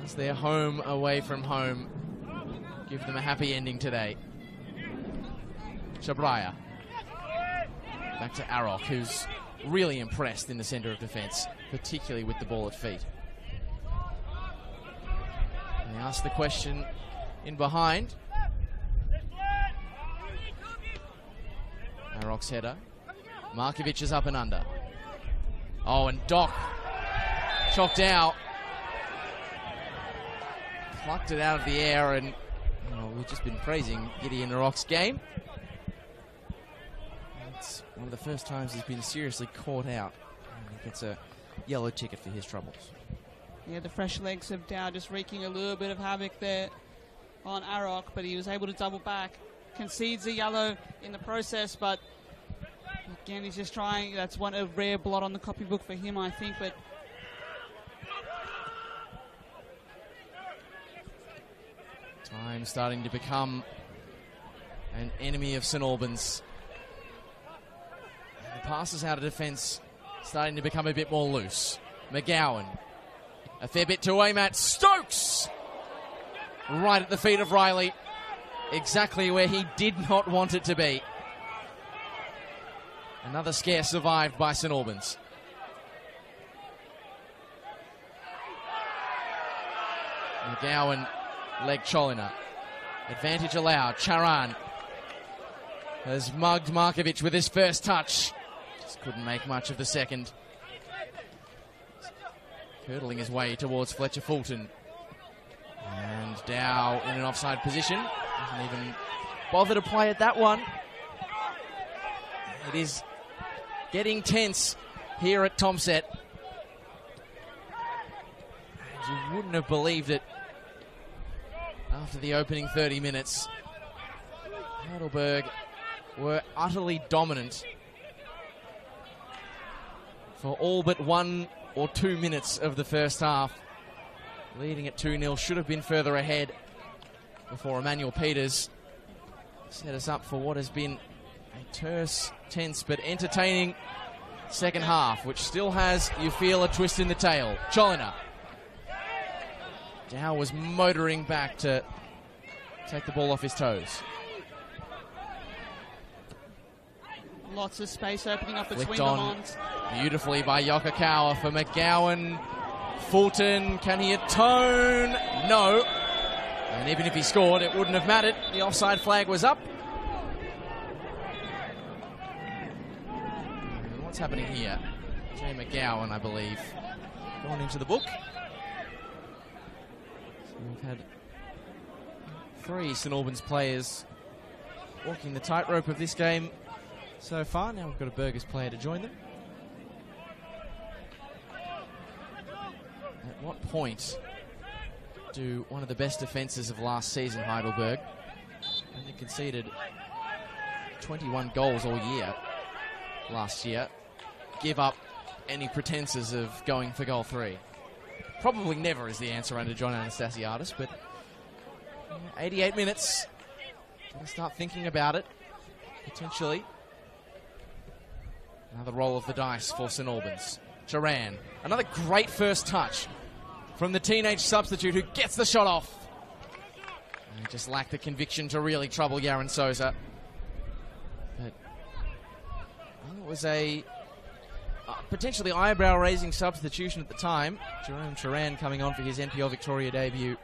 A: Does their home away from home give them a happy ending today? Chabraya. Back to Arrock, who's really impressed in the centre of defence, particularly with the ball at feet. They ask the question in behind. Arrock's header. Markovic is up and under. Oh, and Doc chopped out. Plucked it out of the air, and we've just been praising Gideon Arrock's game. It's one of the first times he's been seriously caught out. And he gets a yellow ticket for his troubles.
B: Yeah, the fresh legs of Dow just wreaking a little bit of havoc there on Arrock, but he was able to double back. Concedes a yellow in the process, but again, he's just trying. That's a rare blot on the copybook for him, I think, but time
A: starting to become an enemy of St Albans. And the passes out of defence starting to become a bit more loose. McGowan, a fair bit to aim at. Stokes! Right at the feet of Riley. Exactly where he did not want it to be. Another scare survived by St Albans. McGowan, leg Cholina. Advantage allowed. Charan has mugged Markovic with his first touch. Just couldn't make much of the second. Hurdling his way towards Fletcher Fulton. And Dow in an offside position. Doesn't even bother to play at that one. It is getting tense here at Tomset. And you wouldn't have believed it after the opening 30 minutes. Heidelberg were utterly dominant for all but 1 or 2 minutes of the first half. Leading at 2-0, should have been further ahead before Emmanuel Peters set us up for what has been a terse, tense but entertaining second half, which still has, you feel, a twist in the tail. Cholina. Dow was motoring back to take the ball off his toes.
B: Lots of space opening up between
A: Flicked
B: the
A: on
B: lines.
A: beautifully by Yokokawa for McGowan. Fulton, can he atone? No. And even if he scored, it wouldn't have mattered. The offside flag was up. And what's happening here? Jay McGowan, I believe, going into the book. So we've had 3 St Albans players walking the tightrope of this game so far. Now we've got a Burgers player to join them. At what point do one of the best defences of last season, Heidelberg, and they conceded 21 goals all year last year, give up any pretenses of going for goal 3? Probably never is the answer under John Anastasiadis, but 88 minutes. Gotta start thinking about it, potentially. Another roll of the dice for St Albans. Turan, another great first touch from the teenage substitute who gets the shot off. And he just lacked the conviction to really trouble Yaron Souza. But it was a potentially eyebrow-raising substitution at the time. Jerome Turan coming on for his NPL Victoria debut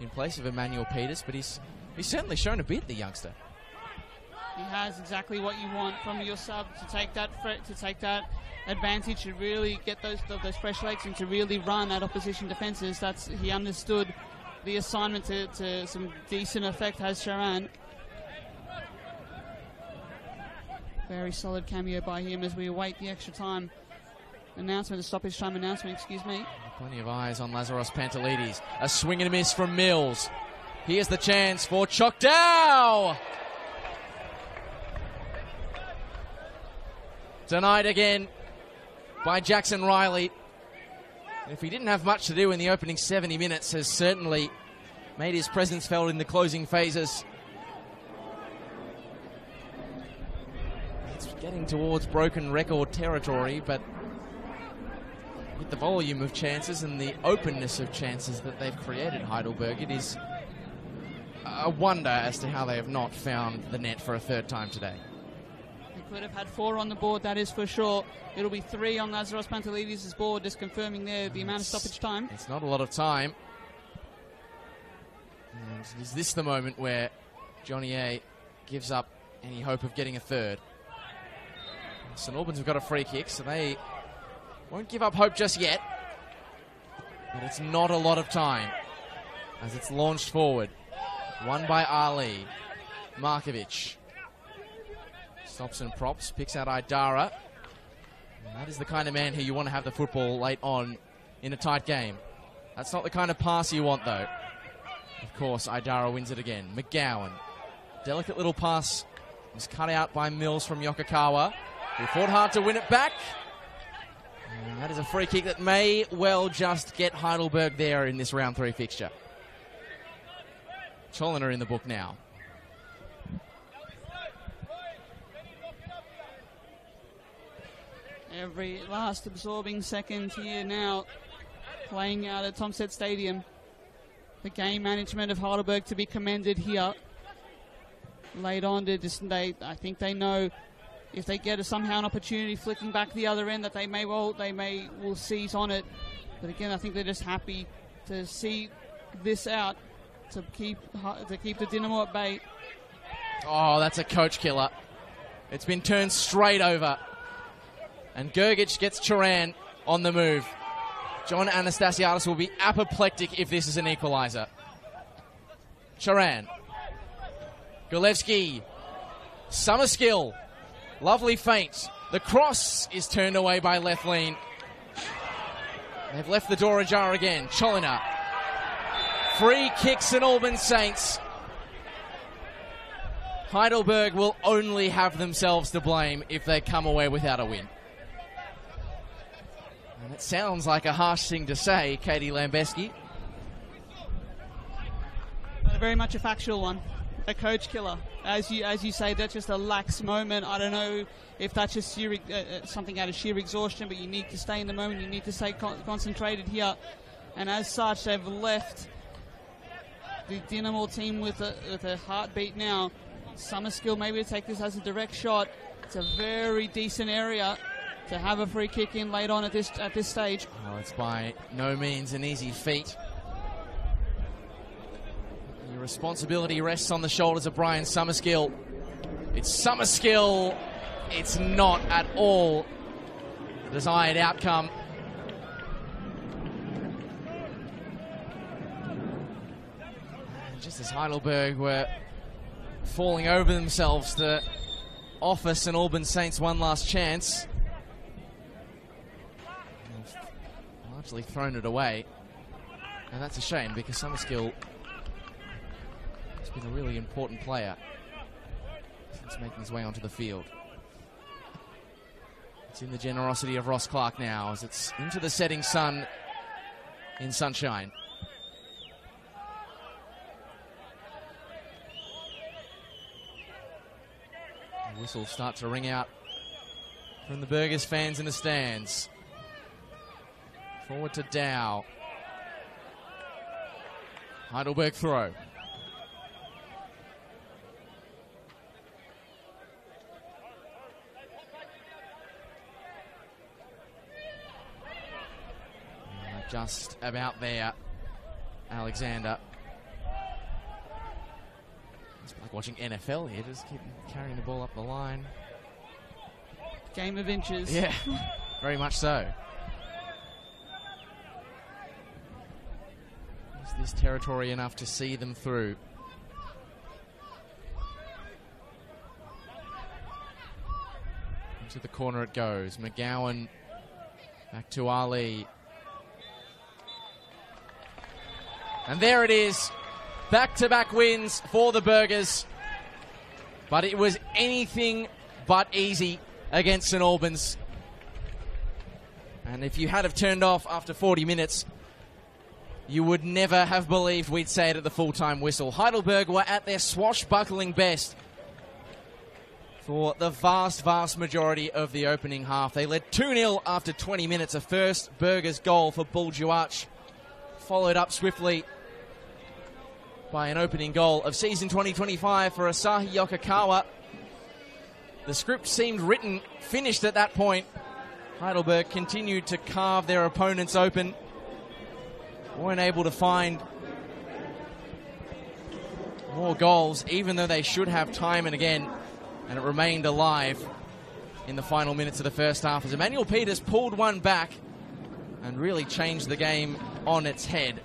A: in place of Emmanuel Peters, but he's certainly shown a bit, the youngster.
B: He has exactly what you want from your sub, to take that threat, to take that advantage, to really get those fresh legs and to really run at opposition defences. He understood the assignment to some decent effect, has Sharan. Very solid cameo by him as we await the extra time announcement, the stoppage time announcement, excuse me.
A: Plenty of eyes on Lazaros Pantelides. A swing and a miss from Mills. Here's the chance for Chokdow. Denied again by Jackson Riley. If he didn't have much to do in the opening 70 minutes, has certainly made his presence felt in the closing phases. It's getting towards broken record territory, but with the volume of chances and the openness of chances that they've created, Heidelberg, it is a wonder as to how they have not found the net for a third time today.
B: They could have had 4 on the board, that is for sure. It'll be 3 on Lazaros Pantelides' board, just confirming there the amount of stoppage time.
A: It's not a lot of time. And is this the moment where Johnny A gives up any hope of getting a third? St Albans have got a free kick, so they won't give up hope just yet. But it's not a lot of time as it's launched forward. Won by Ali. Markovic stops and props, picks out Idara. And that is the kind of man who you want to have the football late on in a tight game. That's not the kind of pass you want, though. Of course, Idara wins it again. McGowan. Delicate little pass was cut out by Mills from Yokokawa, who fought hard to win it back. And that is a free kick that may well just get Heidelberg there in this round 3 fixture. Cholina in the book now.
B: Every last absorbing second here now, playing out at Tomstead Stadium. The game management of Heidelberg to be commended here. Late on, I think they know if they get somehow an opportunity flicking back the other end that they may will seize on it. But again, I think they're just happy to see this out to keep the Dynamo at bay.
A: Oh, that's a coach killer. It's been turned straight over. And Gergic gets Turan on the move. John Anastasiadis will be apoplectic if this is an equaliser. Turan. Gulevski. Summer skill. Lovely feint. The cross is turned away by Lethlean. They've left the door ajar again. Cholina. Free kick St Albans Saints. Heidelberg will only have themselves to blame if they come away without a win. And it sounds like a harsh thing to say, Katie Lambeski.
B: Very much a factual one. A coach killer. As you say, that's just a lax moment. I don't know if that's just something out of sheer exhaustion, but you need to stay in the moment. You need to stay concentrated here. And as such, they've left the Dynamo team with a heartbeat now. Summerskill maybe to take this as a direct shot. It's a very decent area to have a free kick in late on at this stage.
A: Well, it's by no means an easy feat. Your responsibility rests on the shoulders of Brian Summerskill. It's Summerskill. It's not at all the desired outcome. And just as Heidelberg were falling over themselves to offer St Albans Saints one last chance, they've largely thrown it away. And that's a shame, because Summerskill has been a really important player since making his way onto the field. It's in the generosity of Ross Clark now, as it's into the setting sun in Sunshine. The whistles start to ring out from the Burgers fans in the stands. Forward to Dow. Heidelberg throw. Just about there, Alexander. It's like watching NFL here, just keep carrying the ball up the line.
B: Game of inches.
A: Yeah, very much so. Is this territory enough to see them through? Into the corner it goes. McGowan back to Ali. And there it is. Back-to-back wins for the Burgers. But it was anything but easy against St Albans. And if you had have turned off after 40 minutes, you would never have believed we'd say it at the full-time whistle. Heidelberg were at their swashbuckling best for the vast, vast majority of the opening half. They led 2-0 after 20 minutes. A first Burgers goal for Buljuach, followed up swiftly by an opening goal of season 2025 for Asahi Yokokawa. The script seemed written, finished at that point. Heidelberg continued to carve their opponents open. Weren't able to find more goals, even though they should have time and again. And it remained alive in the final minutes of the first half as Emmanuel Peters pulled one back and really changed the game on its head.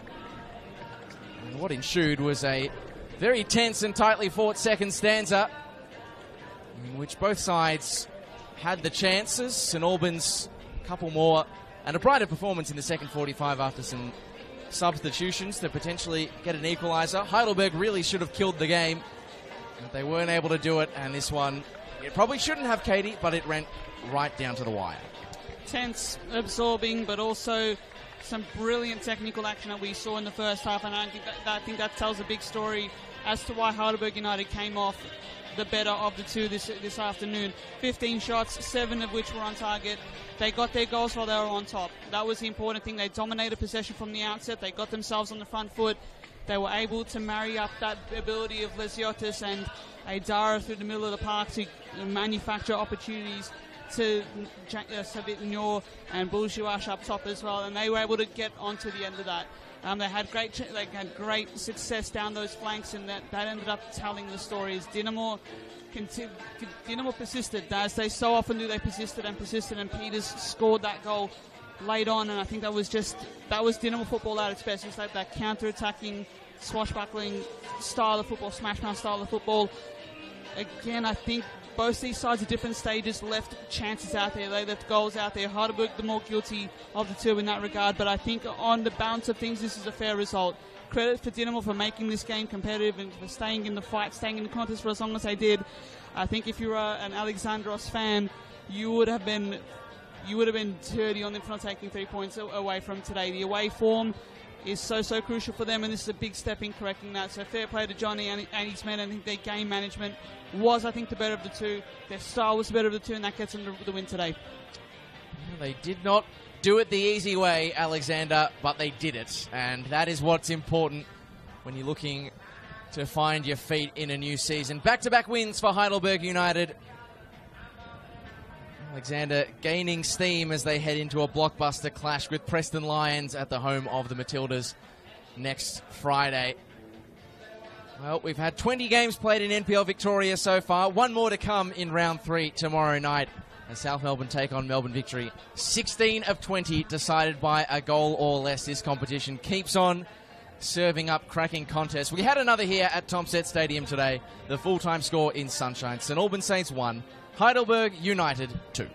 A: And what ensued was a very tense and tightly fought second stanza, in which both sides had the chances. St Albans a couple more, and a brighter performance in the second 45 after some substitutions to potentially get an equaliser. Heidelberg really should have killed the game, but they weren't able to do it, and this one, it probably shouldn't have, Katie, but it went right down to the wire.
B: Tense, absorbing, but also some brilliant technical action that we saw in the first half, and I think that tells a big story as to why Heidelberg United came off the better of the two this afternoon. 15 shots, 7 of which were on target. They got their goals while they were on top. That was the important thing. They dominated possession from the outset. They got themselves on the front foot. They were able to marry up that ability of Lesiotis and Aidara through the middle of the park to manufacture opportunities to Savitnor and Buljuach up top as well, and they were able to get onto the end of that. They had great success down those flanks, and that ended up telling the story. As Dynamo persisted, as they so often do. They persisted, and Peters scored that goal late on, and I think that was Dynamo football at its best. It's like that counter-attacking, swashbuckling style of football, smash-mouth style of football. Again, I think both these sides at different stages left chances out there. They left goals out there. Heidelberg the more guilty of the two in that regard, but I think on the balance of things, this is a fair result. Credit for Dynamo for making this game competitive and for staying in the fight, staying in the contest for as long as they did. I think if you're an Alexandros fan, you would have been dirty on them for not taking 3 points away from today. The away form is so crucial for them, and this is a big step in correcting that. So fair play to Johnny and his men. I think their game management was, the better of the two. Their style was the better of the two, and that gets them the win today.
A: They did not do it the easy way, Alexander, but they did it, and that is what's important when you're looking to find your feet in a new season. Back-to-back wins for Heidelberg United. Alexander gaining steam as they head into a blockbuster clash with Preston Lions at the home of the Matildas next Friday. Well, we've had 20 games played in NPL Victoria so far. One more to come in round 3 tomorrow night as South Melbourne take on Melbourne Victory. 16 of 20 decided by a goal or less. This competition keeps on serving up cracking contests. We had another here at Tom Set Stadium today. The full-time score in Sunshine. St Albans Saints 1, Heidelberg United 2.